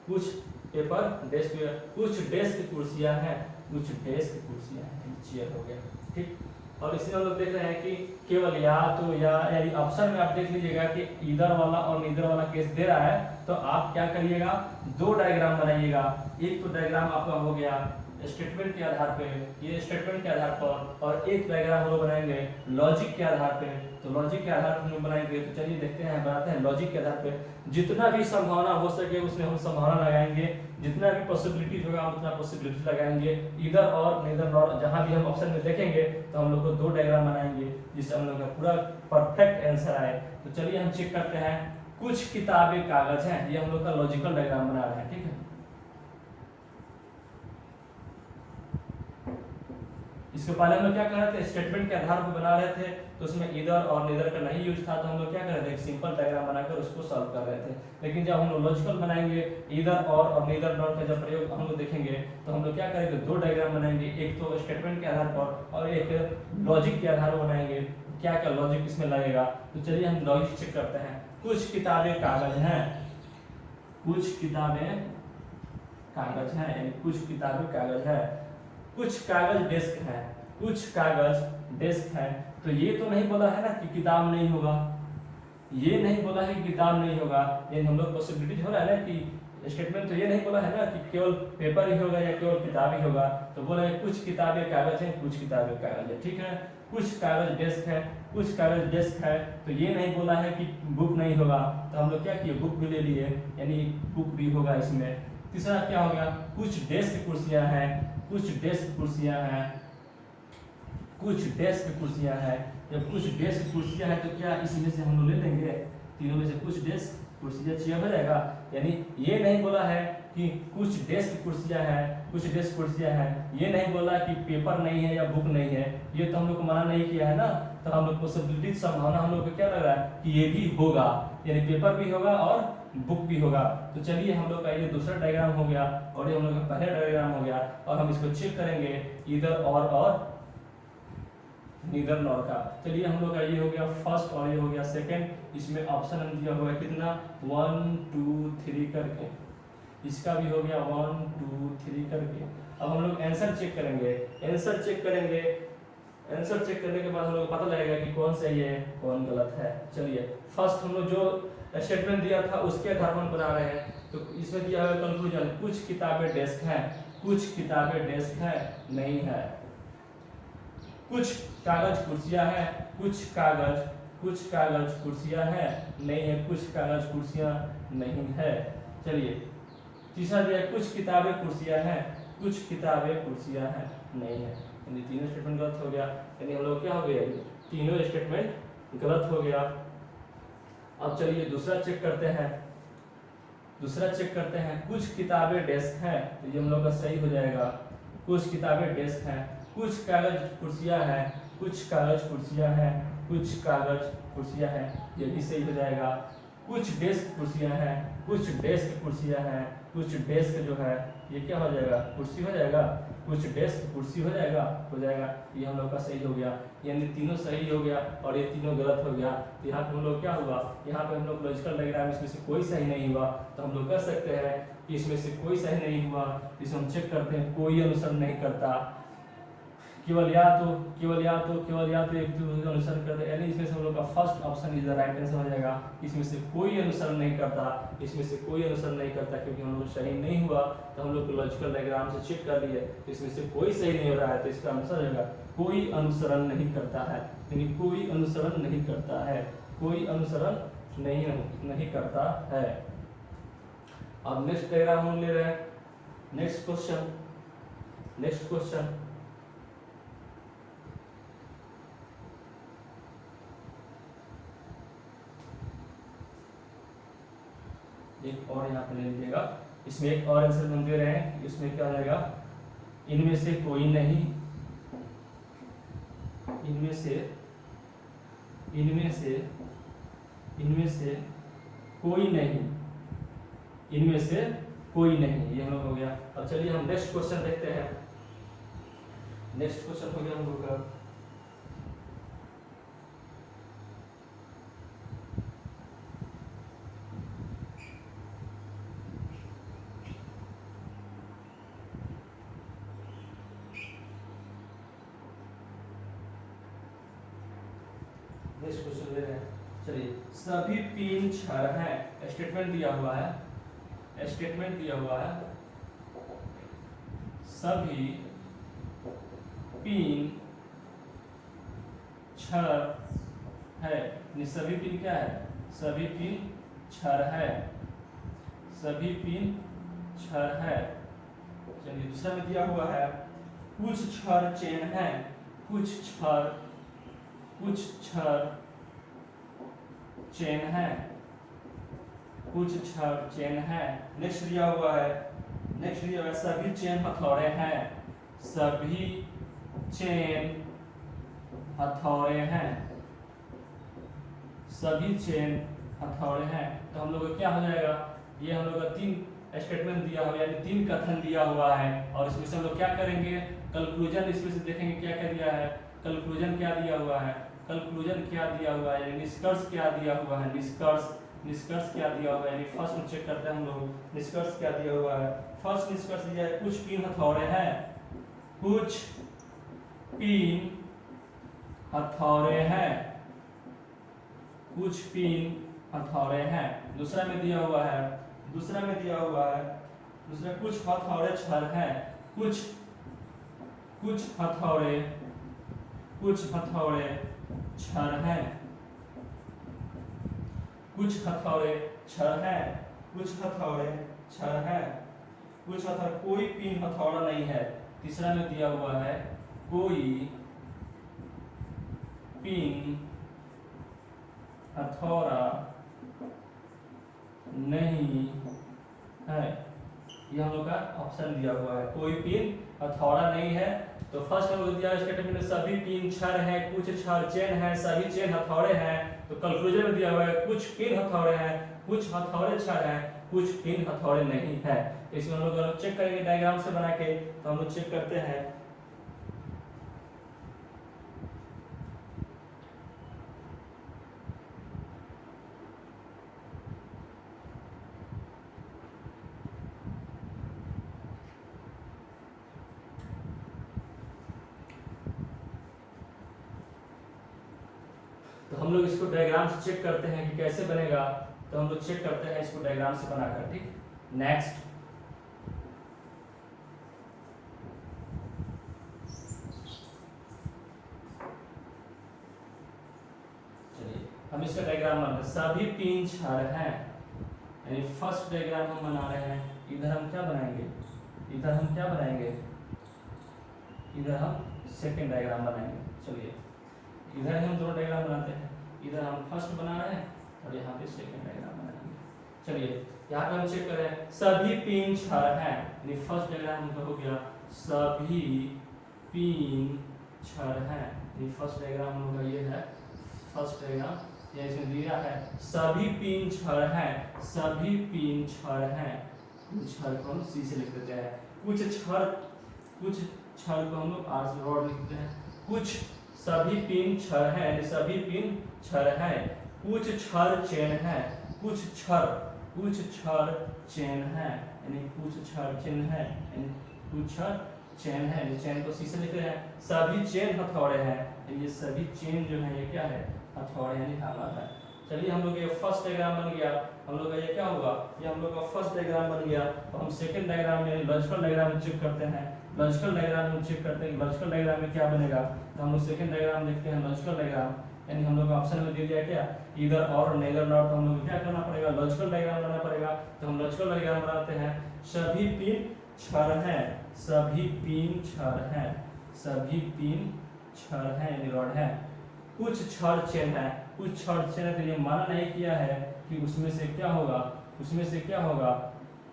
कुछ पेपर डेस्क, कुछ डेस्क कुर्सियां हैं, कुछ डेस्क कुर्सियां हैं, चेयर हो गया। ठीक, और इसमें हम लोग देख रहे हैं कि केवल या तो या, यानी ऑप्शन में आप देख लीजिएगा कि ईदर वाला और नीदर वाला केस दे रहा है, तो आप क्या करिएगा, दो डायग्राम बनाइएगा। एक तो डायग्राम आपका हो गया स्टेटमेंट के आधार पे, ये स्टेटमेंट के आधार पर, और एक डायग्राम हम लोग बनाएंगे लॉजिक के आधार पे। तो लॉजिक के आधार पर हम लोग बनाएंगे, तो चलिए देखते हैं, बनाते हैं लॉजिक के आधार पे। जितना भी संभावना हो सके उसमें हम संभावना लगाएंगे, जितना भी पॉसिबिलिटीज होगा हम उतना पॉसिबिलिटी लगाएंगे। इधर और नीदर नॉर जहां भी हम ऑप्शन में देखेंगे तो हम लोग को दो डायग्राम बनाएंगे जिससे हम लोग का पूरा परफेक्ट आंसर आए। तो चलिए हम चेक करते हैं। कुछ किताबें कागज हैं, ये हम लोग का लॉजिकल डायग्राम बना रहे हैं। ठीक है, इसके पहले हम लोग क्या कर रहे थे, स्टेटमेंट के आधार पर बना रहे थे, तो उसमें इधर और नीदर का नहीं यूज था, तो हम लोग क्या कर रहे थे, एक सिंपल डायग्राम बनाकर उसको सॉल्व कर रहे थे। लेकिन जब हम लोग लॉजिकल बनाएंगे, इधर और नीदर नॉट का जब प्रयोग हम लोग देखेंगे, तो हम लोग क्या करेंगे, दो डायग्राम बनाएंगे, एक तो स्टेटमेंट के आधार पर और एक लॉजिक के आधार पर बनाएंगे। क्या क्या लॉजिक इसमें लगेगा, तो चलिए हम लॉजिक चेक करते हैं। कुछ किताबें कागज हैं, कुछ किताबें कागज हैं, यानी कुछ किताबें कागज है। कुछ कागज डेस्क है, कुछ कागज डेस्क है। तो ये तो नहीं बोला है ना कि किताब नहीं होगा, ये नहीं बोला है कि किताब नहीं होगा, यानी हम लोग पॉसिबिलिटी हो रहा है ना कि स्टेटमेंट तो ये नहीं बोला है ना कि केवल पेपर ही होगा या केवल किताब ही होगा। तो बोला है कुछ किताबें कागज हैं, कुछ किताबें कागज है। ठीक है, कुछ कागज डेस्क है, कुछ कागज डेस्क है। तो ये नहीं बोला है कि बुक नहीं होगा, तो हम लोग क्या किए, बुक भी ले लिए, यानी बुक भी होगा इसमें। तीसरा क्या हो गया, कुछ डेस्क कुर्सियां हैं, कुछ डेस्क कुर्सियां हैं, कुछ डेस्क कुर्सियां हैं। जब कुछ डेस्क कुर्सियां हैं तो क्या इसमें से हम लोग ले लेंगे, तीनों में से कुछ डेस्क कुर्सियां चेयर हो जाएगा। यानी ये नहीं बोला है कि कुछ डेस्क कुर्सियां हैं, कुछ डेस्क कुर्सियां हैं, ये नहीं बोला कि पेपर नहीं है या बुक नहीं है, ये तो हम लोग को मना नहीं किया है ना। तो हम लोग पॉसिबिलिटी संभावना हम लोग को क्या लग रहा है कि ये भी होगा, यानी पेपर भी होगा और बुक भी होगा। तो चलिए हम लोग का ये दूसरा डायग्राम हो गया और ये हम लोग का पहला डायग्राम हो गया, और हम इसको चेक करेंगे इधर और नीदर नॉर का। चलिए हम लोग का ये हो गया फर्स्ट और ये हो गया सेकंड। इसमें ऑप्शन हम दिया हुआ है कितना, 1 2 3 करके, इसका भी हो गया 1 2 3 करके। अब हम लोग आंसर चेक करेंगे, आंसर चेक करेंगे, आंसर चेक करने के बाद हम लोग को पता लगेगा कि कौन सही है कौन गलत है। चलिए फर्स्ट हम लोग जो स्टेटमेंट दिया था उसके आधार पर बना रहे हैं। तो इसमें दिया हुआ कंक्लूजन, कुछ किताबें डेस्क हैं, कुछ किताबें डेस्क है नहीं है। कुछ कागज कुर्सियां हैं, कुछ कागज कुर्सियां हैं नहीं है, कुछ कागज कुर्सियां नहीं है। चलिए तीसरा दिया, कुछ किताबें कुर्सियां हैं, कुछ किताबें कुर्सियां हैं नहीं है। यानी तीनों स्टेटमेंट गलत हो गया, यानी हम लोग क्या हो गया, तीनों स्टेटमेंट गलत हो गया। अब चलिए दूसरा चेक करते हैं, दूसरा चेक करते हैं। कुछ किताबें डेस्क हैं, तो ये हम लोग का सही हो जाएगा, कुछ किताबें डेस्क हैं। कुछ कागज कुर्सियां हैं, कुछ कागज कुर्सियां हैं, कुछ कागज कुर्सियां हैं, ये भी सही हो जाएगा। कुछ डेस्क कुर्सियां हैं, कुछ डेस्क कुर्सियां हैं, कुछ डेस्क जो है ये क्या हो जाएगा, कुर्सी हो जाएगा, कुछ डेस्क कुर्सी हो जाएगा, ये हम लोग का सही हो गया। यानी तीनों सही हो गया और ये तीनों गलत हो गया। तो यहाँ पे हम लोग क्या हुआ, यहाँ पे हम लोग लॉजिकल डायग्राम इसमें से कोई सही नहीं हुआ, तो हम लोग कह सकते हैं कि इसमें से कोई सही नहीं हुआ। इसे हम चेक करते हैं, कोई अनुसरण नहीं करता, केवल या तो एक दूसरे का अनुसरण करता है, यानी इसमें से हम लोग का first option is the right answer हो जाएगा। इसमें से कोई अनुसरण नहीं करता, इसमें से कोई अनुसरण नहीं करता, क्योंकि हम लोग सही नहीं हुआ तो हम लोग लॉजिकल डायग्राम से चेक कर लिए, तो इसमें से कोई सही नहीं हो रहा है, तो इसका आंसर होगा कोई अनुसरण नहीं करता है, यानी कोई अनुसरण नहीं करता है, कोई अनुसरण नहीं करता है। अब नेक्स्ट डायग्राम हम ले रहे हैं, नेक्स्ट क्वेश्चन एक और यहाँ पे ले लीजिएगा। इसमें एक और आंसर हम दे रहे हैं, इसमें क्या हो जाएगा, इनमें से कोई नहीं, इनमें से कोई नहीं, इनमें से कोई नहीं, ये हम लोग हो गया। अब चलिए हम नेक्स्ट क्वेश्चन देखते हैं। नेक्स्ट क्वेश्चन हो गया हम लोग का नेक्स्ट क्वेश्चन ले रहे हैं। चलिए, सभी पिन छर हैं। स्टेटमेंट दिया हुआ है, स्टेटमेंट दिया हुआ है, सभी पिन छर है। सभी पिन क्या है? सभी पिन छर है, सभी पिन छर है। चलिए, दूसरा में दिया हुआ है कुछ छर चेन है, कुछ छर चेन है, कुछ छर चेन है। नेक्स्ट दिया हुआ है, नेक्स्ट दिया हुआ है सभी चेन हथौड़े हैं, सभी चेन हथौड़े हैं, सभी चेन हथौड़े हैं। तो हम लोग को क्या हो जाएगा? ये हम लोग का 3 स्टेटमेंट दिया हुआ है, यानी 3 कथन दिया हुआ है, और इसमें से हम लोग क्या करेंगे? कंक्लूजन इसमें से देखेंगे क्या क्या दिया है। कंक्लूजन क्या दिया हुआ है? कंक्लूजन क्या दिया हुआ है, यानी निष्कर्ष क्या दिया हुआ है? निष्कर्ष क्या दिया हुआ है, यानी फर्स्ट में चेक करते हैं हम लोग निष्कर्ष क्या दिया हुआ है। फर्स्ट निष्कर्ष दिया है कुछ पिन हथौड़े हैं, कुछ पिन हथौड़े हैं, कुछ पिन हथौड़े हैं। दूसरा में दिया हुआ है, दूसरा कुछ हथौड़े छर हैं, कुछ हथौड़े छर हैं, कुछ हथौड़े छर हैं, कोई पिन हथौड़ा नहीं है। तीसरा में दिया हुआ है कोई पिन हथौड़ा नहीं है। ये हम लोग का ऑप्शन दिया हुआ है, कोई पिन हथौड़ा नहीं है। तो फर्स्ट हम लोग दिया स्टेटमेंट में सभी पिन छर है, कुछ छर चेन है, सभी चेन हथौड़े हैं। तो कंक्लूजन में दिया हुआ है कुछ पिन हथौड़े हैं, कुछ हथौड़े छर हैं, कुछ पिन हथौड़े नहीं है। इसमें हम लोग चेक करेंगे डायग्राम से बना के। तो हम लोग चेक करते हैं, तो हम लोग इसको डायग्राम से चेक करते हैं कि कैसे बनेगा। तो हम लोग चेक करते हैं इसको डायग्राम से बनाकर। ठीक, नेक्स्ट चलिए, हम इसका डायग्राम बनाते हैं। सभी पिन छर हैं, यानी फर्स्ट डायग्राम हम बना रहे हैं। इधर हम क्या बनाएंगे? इधर हम सेकंड डायग्राम बनाएंगे। चलिए, इधर हम दोनों डायग्राम बनाते हैं। इधर हम फर्स्ट बना रहे हैं और यहाँ पे सेकंड डायग्राम बनाएंगे। चलिए, यहाँ पे हम चेक करें सभी पिन छर हैं, यानी फर्स्ट डायग्राम हमका हो गया सभी पिन छर हैं। यानी फर्स्ट डायग्राम हम लोग का ये है, फर्स्ट डायग्राम। ये इसमें दिया है सभी पिन छर हैं, सभी पिन छर हैं। छर को हम सी से लिख देते हैं। कुछ छर को हम लोग आर से रॉड लिखते हैं। कुछ सभी पिन छर हैं, यानी सभी पिन छर हैं। कुछ छर चेन है, कुछ छर चेन है, यानी कुछ छर चेन है, यानी चेन को सी से लिख रहे हैं। सभी चेन हथौड़े हैं, ये सभी चेन जो है ये क्या है? हथौड़े, यानी हवा है। चलिए, हम लोग ये फर्स्ट डायग्राम बन गया। हम लोग का ये क्या होगा? ये हम लोग का फर्स्ट डायग्राम बन गया। तो हम सेकंड डायग्राम में लॉजिकल डायग्राम चेक करते हैं। लॉजिकल डायग्राम में चेक करते हैं लॉजिकल डायग्राम में क्या बनेगा। तो हम लोग सेकंड डायग्राम देखते हैं, लॉजिकल डायग्राम। यानी हम लोग का ऑप्शन में दे दिया क्या? इधर और नेदर नॉट। तो हम लोग क्या करना पड़ेगा? लॉजिकल डायग्राम बनाना पड़ेगा। तो हम लॉजिकल डायग्राम बनाते हैं। सभी पिन छर हैं, सभी पिन छर हैं, सभी पिन छर हैं, यानी रॉड है। कुछ छर चेन है, कुछ छर चेन है। तो ये माना नहीं किया है कि उसमें से क्या होगा,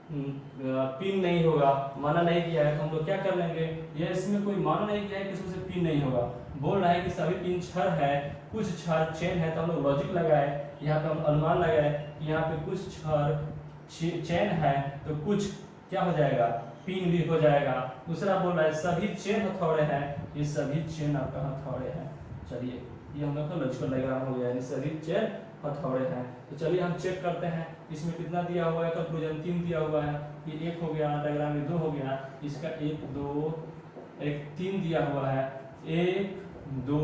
पिन नहीं होगा, माना नहीं किया है। तो हम लोग क्या कर लेंगे? ये इसमें कोई माना नहीं किया है कि इसमें से पिन नहीं होगा। बोल रहा है कि सभी पिन छर है, कुछ छर चेन है। तो हम लोग लॉजिक लगाए, यहाँ पे हम अनुमान लगाए कि यहाँ पे कुछ छर चेन है, तो कुछ क्या हो जाएगा? पिन भी हो जाएगा। दूसरा बोल रहा है सभी चेन हथौड़े हैं, ये सभी चेन आपका हथौड़े हैं। चलिए ये हम लोग का लॉजिकल डायग्राम हो गया, यानी सभी चेन हथौड़े हैं। तो चलिए हम चेक करते हैं इसमें कितना दिया हुआ है, कंक्लूजन 3 दिया हुआ है, ये 1 हो गया, डायग्राम में 2 हो गया, इसका 1 2 1 3 दिया हुआ है, 1 2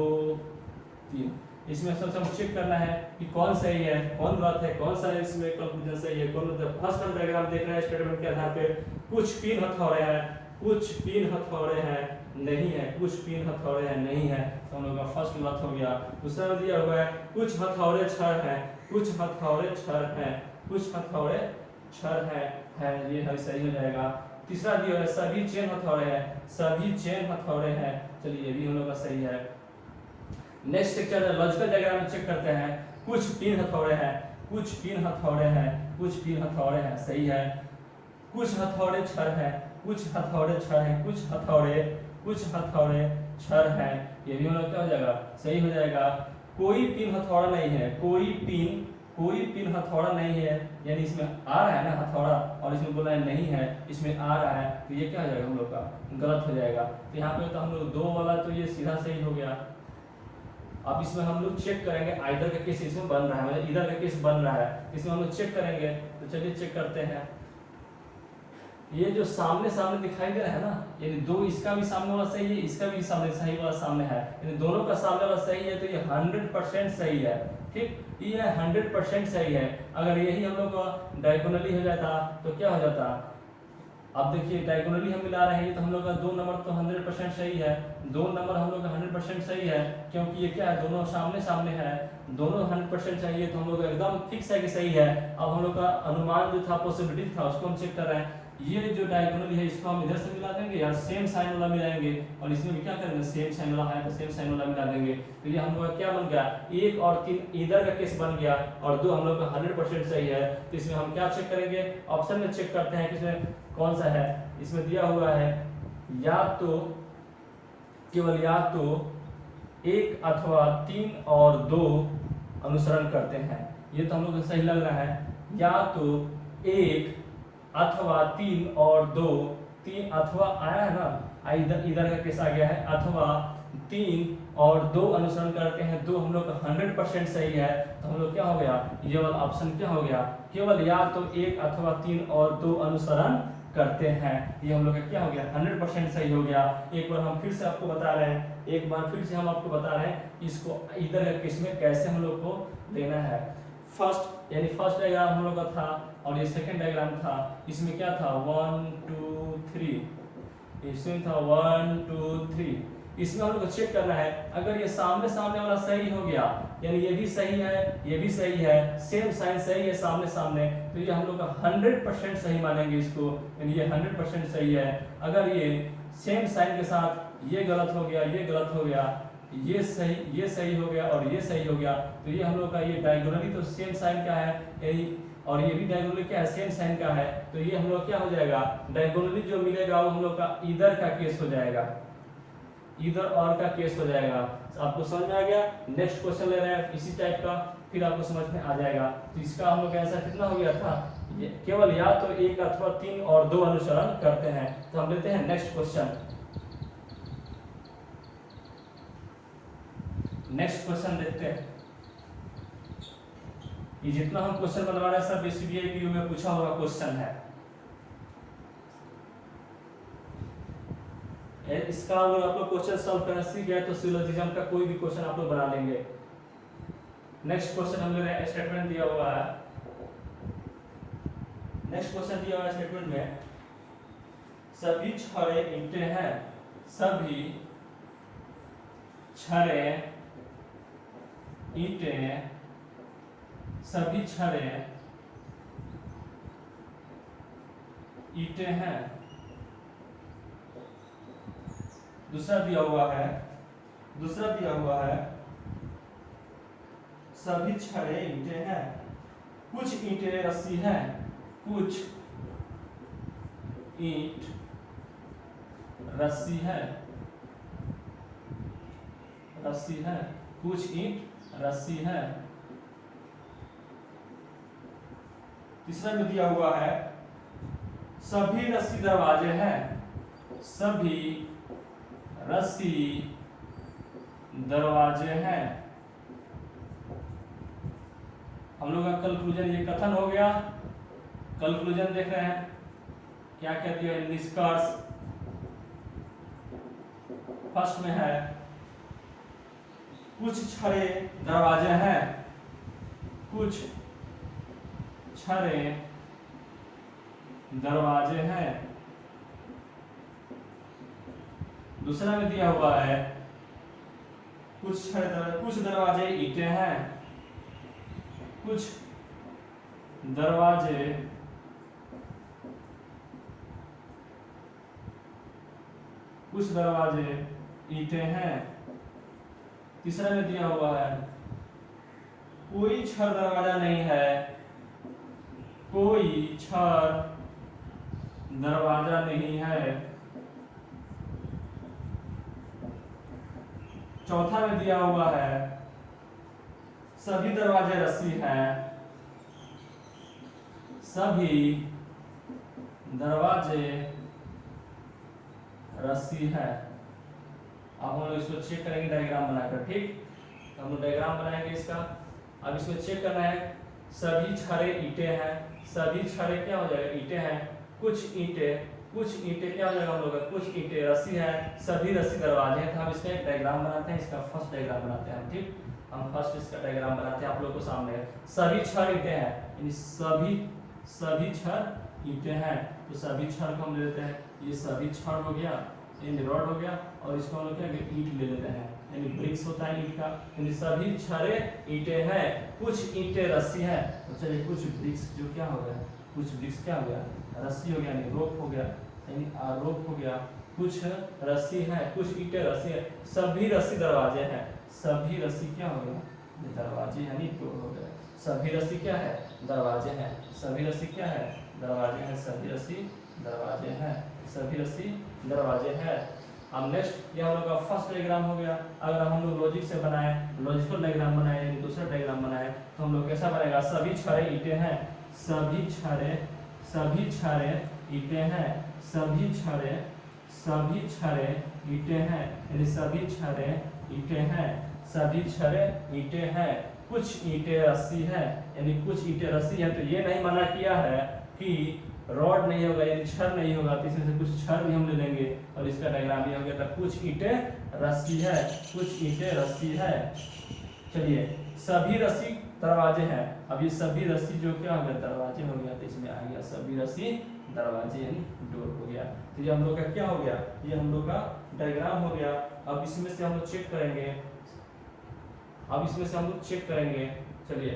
3। इसमें सबसे हम चेक करना है कि कौन सही है, कौन गलत है, कौन सा इसमें कंक्लूजन सही है, कौन मतलब फर्स्ट हम डायग्राम देख रहे हैं स्टेटमेंट के आधार पे, कुछ पिन हथौड़े हैं, कुछ पिन हथौड़े हैं नहीं है, कुछ पिन हथौड़े हैं नहीं है, तो हम लोग का फर्स्ट गलत हो गया। दूसरा में दिया हुआ है कुछ हथौड़े छड़ हैं, कुछ हथौड़े छड़ हैं, कुछ हथौड़े छड़ हैं, ये है सही हो जाएगा। तीसरा दिया है सभी चेन हथौड़े हैं, सभी चेन हथौड़े हैं, चलिए ये भी हम लोग का सही है। Next picture logical diagram check करते हैं, कुछ पिन हथौड़े हैं, कुछ पिन हथौड़े हैं, कुछ पिन हथौड़े हैं, सही है। कुछ हथौड़े छड़ हैं, कुछ हथौड़े छड़ हैं, कुछ हथौड़े छड़ हैं, ये भी हम लोग क्या हो जाएगा, सही हो जाएगा। कोई पिन हथौड़ा नहीं है, कोई पिन हथौड़ा नहीं है, यानी इसमें आ रहा है ना हथौड़ा और इसमें बोला है नहीं है, इसमें आ रहा है, तो ये क्या हो जाएगा हम लोग का गलत हो जाएगा। तो यहाँ पे तो हम लोग 2 वाला तो ये सीधा सही हो गया। अब इसमें हम लोग चेक करेंगे आइदर का केस इसमें बन रहा है, मतलब इधर का केस बन रहा है, इसमें हम लोग चेक करेंगे। तो चलिए चेक करते हैं। ये जो सामने सामने दिखाई दे रहा है ना, यानी 2 इसका भी सामने वाला सही है, इसका भी सामने सही वाला सामने है, यानी दोनों का सामने वाला सही है, तो ये 100% सही है। ठीक, ये 100% सही है। अगर यही हम लोग का डायगोनली हो जाता तो क्या हो जाता, अब देखिए डायगोनली हम मिला रहे हैं, तो हम लोग का 2 नंबर तो 100% सही है, 2 नंबर हम लोग का 100% सही है, क्योंकि ये क्या है दोनों सामने सामने है, दोनों 100% चाहिए, तो हम लोग एकदम फिक्स है कि सही है। अब हम लोग का अनुमान जो था, पॉसिबिलिटी था, उसको हम चेक कर रहे हैं। ये जो डायगोनली है इसको हम इधर से मिला देंगे या सेम साइन वाला मिलाएंगे, और इसमें भी क्या करेंगे, सेम साइन वाला है तो सेम साइन वाला मिला देंगे। तो ये हम लोग का क्या बन गया, 1 और 3 इधर का केस बन गया, और 2 हम लोग का 100% सही है। तो इसमें हम क्या चेक करेंगे, ऑप्शन में चेक करते हैं कि इसमें कौन सा है। इसमें दिया हुआ है या तो केवल या तो 1 अथवा 3 और 2 अनुसरण करते हैं, ये तो हम लोग को सही लग रहा है। या तो 1 अथवा 3 और 2, 3 अथवा आया है ना, इधर का केस आ गया है, अथवा 3 और 2 अनुसरण करते हैं, 2 हम लोग का 100% सही है, तो हम लोग क्या हो गया, ये वाला ऑप्शन क्या हो गया, केवल या तो 1 अथवा 3 और 2 अनुसरण करते हैं, ये हम लोग का क्या हो गया, 100% सही हो गया। एक बार हम फिर से आपको बता रहे हैं, एक बार फिर से हम आपको बता रहे हैं इसको इधर का केस में कैसे हम लोग को लेना है। फर्स्ट यानी फर्स्ट डायग्राम हम लोग का था, और ये सेकंड डायग्राम था, इसमें क्या था 1 2 3, इसमें था 1 2 3। इसमें हम लोग को चेक करना है, अगर ये सामने सामने वाला सही हो गया, यानी ये भी सही है, ये भी सही है, सेम साइन सही है सामने सामने, तो ये हम लोग का 100% सही मानेंगे इसको, यानी ये 100% सही है। अगर ये सेम साइन के साथ ये गलत हो गया, ये गलत हो गया, ये सही हो गया और ये सही हो गया, तो ये हम लोग का ये डायगोनली तो सेम साइन का है, यानी और ये भी डायगोनली क्या है, सेम साइन का है, तो ये हम लोग क्या हो जाएगा, डायगोनली जो मिलेगा वो हम लोग का इधर का केस हो जाएगा, इधर और का केस हो जाएगा। आपको समझ में आ गया। नेक्स्ट क्वेश्चन ले रहे हैं इसी टाइप का, फिर आपको समझ में आ जाएगा। तो इसका हम लोग आंसर कितना हो गया था, केवल या तो 1 अथवा 3 और 2 अनुसरण करते हैं। तो हम लेते हैं नेक्स्ट क्वेश्चन। नेक्स्ट क्वेश्चन देखते हैं। ये जितना हम क्वेश्चन बनवा रहे हैं सब एसबीआई पीयू में पूछा हुआ क्वेश्चन है। इसका अगर आप लोग क्वेश्चन सॉल्व करना सीख गए तो सिलोजिज्म का कोई भी क्वेश्चन आप लोग बना लेंगे। नेक्स्ट क्वेश्चन हम ले रहे हैं, स्टेटमेंट दिया हुआ है। नेक्स्ट क्वेश्चन दिया हुआ है स्टेटमेंट में, सभी छड़े ईंटें हैं, सभी छड़े ईंटें, सभी छड़े ईंटें हैं। दूसरा दिया हुआ है सभी छड़े ईंटें हैं, कुछ ईंटें रस्सी हैं, कुछ ईंट रस्सी है, कुछ ईंट रस्सी है। तीसरा में दिया हुआ है, सभी रस्सी दरवाजे हैं, सभी रस्सी दरवाजे हैं। हम लोग का कंक्लूजन, ये कथन हो गया। कंक्लूजन देख रहे हैं क्या कहती है निष्कर्ष। फर्स्ट में है कुछ छड़े दरवाजे हैं, कुछ छड़े दरवाजे हैं। दूसरा में दिया हुआ है कुछ दरवाजे ईंटें हैं, कुछ दरवाजे ईंटें हैं। तीसरा में दिया हुआ है कोई छड़ दरवाजा नहीं है, कोई छड़ दरवाजा नहीं है। चौथा में दिया हुआ है सभी दरवाजे रस्सी हैं, सभी दरवाजे रस्सी है। अब हम लोग इसको चेक करेंगे डायग्राम बनाकर, ठीक। तो हम लोग डायग्राम बनाएंगे इसका। अब इसमें चेक करना है सभी छड़े ईंटें हैं, सभी छड़े क्या हो जाएगा ईंटें हैं, कुछ ईंटें क्या हो जाएगा हम लोग का, कुछ ईंटें रस्सी है, सभी रस्सी दरवाजे हैं। तो हम इसका एक डायग्राम बनाते हैं, इसका फर्स्ट डायग्राम बनाते हैं, ठीक। हम फर्स्ट इसका डायग्राम बनाते हैं आप लोगों को सामने। सभी छड़ ईंटें हैं, यानी सभी छड़ ईंटें हैं। तो सभी छड़ को हम ले लेते हैं, ये सभी छड़ हो गया, ये रॉड हो गया, और इसको हम लोग क्या ईंट ले लेते हैं, यानी ब्रिक्स होता है ईंट का। यानी सभी छड़े ईंटें हैं, कुछ ईंटें रस्सी है। तो चलिए कुछ ब्रिक्स जो क्या हो गया, कुछ ब्रिक्स क्या हो गया रस्सी हो गया, यानी रोप हो गया, यानी रोप हो गया। कुछ रस्सी है, कुछ ईंटें रस्सी है, सभी रस्सी दरवाजे हैं। सभी रस्सी क्या हो गया दरवाजे, यानी डोर हो गया। सभी रस्सी क्या है दरवाजे हैं, सभी रस्सी क्या है दरवाजे हैं, सभी रस्सी दरवाजे हैं, सभी रस्सी दरवाजे हैं। अब नेक्स्ट ये हम लोग का फर्स्ट डायग्राम हो गया। अगर हम लोग लॉजिक से बनाए, लॉजिकल डायग्राम बनाए, यानी दूसरा डायग्राम बनाए, तो हम लोग कैसा बनेगा, सभी छड़े ईंटें हैं, सभी छड़े ईंटें हैं, सभी छड़े ईंटें हैं, यानी सभी छड़े ईंटें हैं, सभी छड़े ईंटें हैं। कुछ ईंटें रस्सी है, यानी कुछ ईंटें रस्सी है। तो ये नहीं मना किया है कि रॉड नहीं होगा, यानी छड़ नहीं होगा, तो इसमें से कुछ छड़ भी हम ले लेंगे और इसका डायग्राम ये हो गया। तो कुछ ईंटें रस्सी है, कुछ ईंटें रस्सी है। चलिए सभी रस्सी दरवाजे हैं। अब ये सभी रस्सी जो क्या हो गया दरवाजे हो गया, तो इसमें आ गया सभी रस्सी दरवाजे, यानी डोर हो गया। तो ये हम लोग का क्या हो गया, ये हम लोग का डायग्राम हो गया। अब इसमें से हम लोग चेक करेंगे, चलिए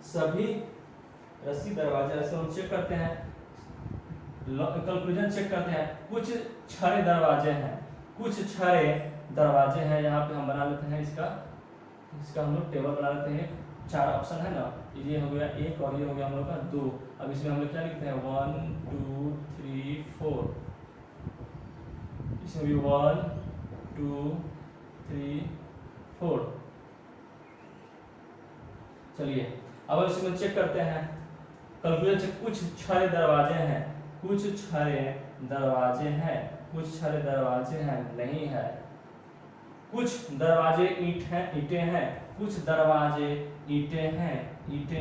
सभी रस्सी दरवाजे, ऐसे हम चेक करते हैं, कंक्लूजन चेक करते हैं। कुछ छड़े दरवाजे हैं, कुछ छड़े दरवाजे हैं। यहाँ पे हम बना लेते हैं इसका हम लोग टेबल बना लेते हैं। 4 ऑप्शन है ना, ये हो गया 1 और ये हो गया हम लोग का 2। अब इसमें हम लोग क्या लिखते हैं 1 2 3 4, इसमें भी 1 2 3 4। चलिए अब इसमें चेक करते हैं कंक्लूजन से। कुछ छड़े दरवाजे हैं, कुछ छड़े दरवाजे हैं, कुछ छड़े दरवाजे हैं नहीं है। कुछ दरवाजे ईंटें हैं, कुछ दरवाजे ईंटें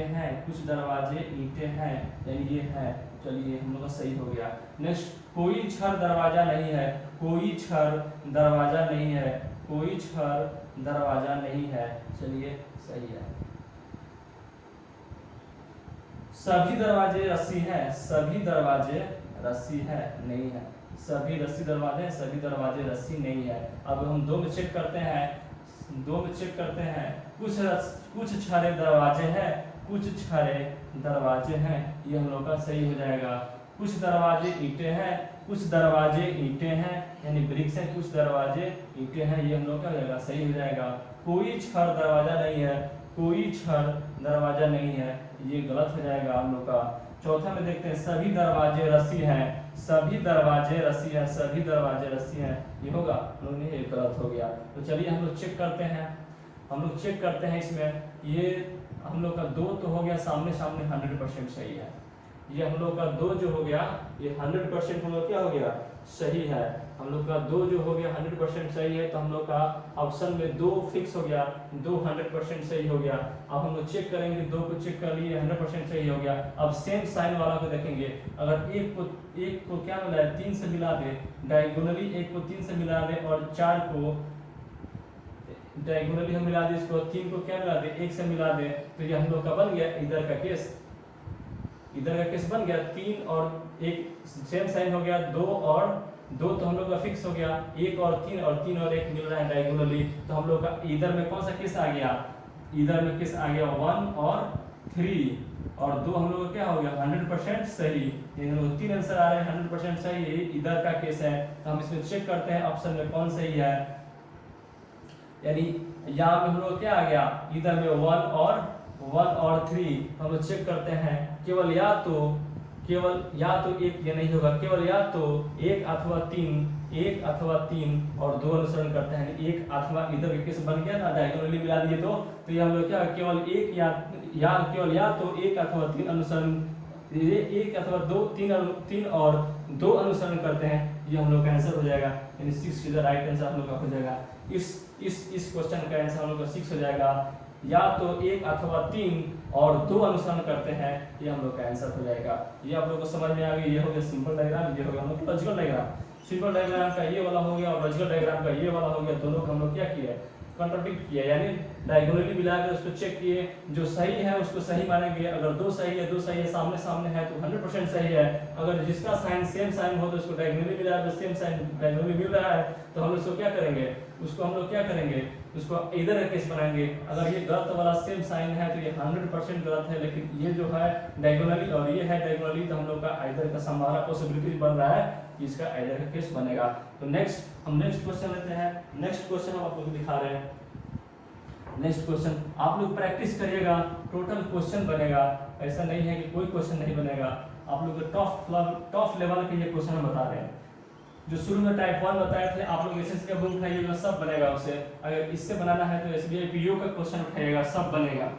हैं, कुछ दरवाजे ईंटें हैं, यानी ये है। चलिए हम लोग का सही हो गया। नेक्स्ट कोई छड़ दरवाजा नहीं है, कोई छड़ दरवाजा नहीं है, कोई छड़ दरवाजा नहीं है। चलिए सही है। सभी दरवाजे रस्सी हैं, सभी दरवाजे रस्सी है नहीं है। सभी रस्सी दरवाजे हैं, सभी दरवाजे रस्सी नहीं है। अब हम 2 में चेक करते हैं, कुछ छड़े दरवाजे हैं, कुछ छड़े दरवाजे हैं, ये हम लोग का सही हो जाएगा। कुछ दरवाजे ईंटें हैं, कुछ दरवाजे ईंटें हैं, यानी ब्रिक्स हैं, कुछ दरवाजे ईंटें हैं, ये हम लोग का जाएगा सही हो जाएगा। कोई छड़ दरवाजा नहीं है, कोई छड़ दरवाजा नहीं है, ये गलत हो जाएगा हम लोग का। चौथा में देखते हैं सभी दरवाजे रस्सी हैं, सभी दरवाजे रस्सी है, सभी दरवाजे रस्सी हैं, ये होगा लोग नहीं, ये गलत हो गया। तो चलिए हम लोग चेक करते हैं, इसमें ये हम लोग का 2 तो हो गया सामने 100% सही है। ये हम लोग का 2 जो हो गया ये 100% हम लोग क्या हो गया सही है। हम लोग का 2 जो हो गया 100% सही है, तो हम लोग का ऑप्शन में 2 फिक्स हो गया, 2 100% सही हो गया। अब हम लोग चेक करेंगे, 2 को चेक कर लिए 100% सही हो गया। अब सेम साइन वाला को देखेंगे, अगर एक को क्या मिला है 3 से मिला दे, डायगोनली 1 को 3 से मिला दे और 4 को डायगोनली हम मिला दे, इसको 3 को क्या मिला दे 1 से मिला दे, तो ये हम लोग का बन गया इधर का केस बन गया 3 और 1 सेम साइन हो गया, 2 और 2 तो हम लोग का फिक्स हो गया, 1 और 3 और 3 और 1 मिल रहा है डायगोनली, तो हम लोग का इधर में कौन सा केस आ गया, इधर में केस आ गया 1 और 3 और 2 हम लोग का क्या हो गया 100% सही। इन लोग 3 आंसर आ रहे हैं 100% सही, इधर का केस है। तो हम इसमें चेक करते हैं ऑप्शन में कौन सही है, यानी यहाँ पे हम लोग क्या आ गया, इधर में 1 और 3 हम लोग चेक करते हैं, केवल या तो एक ये नहीं होगा, केवल या तो 1 अथवा 3 और 2 अनुसरण करते हैं, एक अथवा इधर के केस बन गया ना, डायगोनली मिला दिए तो ये हम लोग क्या केवल एक केवल या तो 1 अथवा 3 अनुसरण, 1 अथवा 3 और 2 अनुसरण करते हैं, ये हम लोग का आंसर हो जाएगा, यानी 6 इज द राइट आंसर हम लोग का हो जाएगा। इस क्वेश्चन का आंसर हम लोग का 6 हो जाएगा, या तो 1 अथवा 3 और 2 अनुसरण करते हैं, ये हम लोग का आंसर हो जाएगा। ये आप लोग को समझ में आ गई, ये हो गया सिंपल डायग्राम, ये हो गया हम लोग लॉजिकल डायग्राम। सिंपल डायग्राम का ये वाला हो गया और लॉजिकल डायग्राम का ये वाला हो गया, दोनों को हम लोग क्या किया कंट्राडिक्ट किया, यानी डायगोनली मिलाकर उसको चेक किए, जो सही है उसको सही मानेंगे, अगर 2 सही है सामने सामने है तो 100% सही है, अगर जिसका साइन सेम साइन हो तो उसको डायगोनली मिला तो सेम साइन डायगोनली मिल रहा है, तो हम उसको क्या करेंगे, उसको इधर का केस बनाएंगे। अगर ये गलत वाला सेम साइन है तो ये 100% गलत है, लेकिन ये जो है डायगोनली और ये है डायगोनली, तो हम लोग का इधर का हमारा पॉसिबिलिटी बन रहा है कि इसका इधर का केस बनेगा। तो हम नेक्स्ट क्वेश्चन लेते हैं। नेक्स्ट क्वेश्चन हम आप लोग को दिखा रहे हैं। नेक्स्ट क्वेश्चन आप लोग प्रैक्टिस करिएगा, टोटल क्वेश्चन बनेगा, ऐसा नहीं है कि कोई क्वेश्चन नहीं बनेगा। आप लोग टॉप लेवल के ये क्वेश्चन हम बता रहे हैं, जो शुरू में टाइप 1 बताए थे, आप लोग एसएससी का बुक उठाइएगा, सब बनेगा उससे। अगर इससे बनाना है तो एसबीआई पीओ का क्वेश्चन उठाइएगा, सब बनेगा।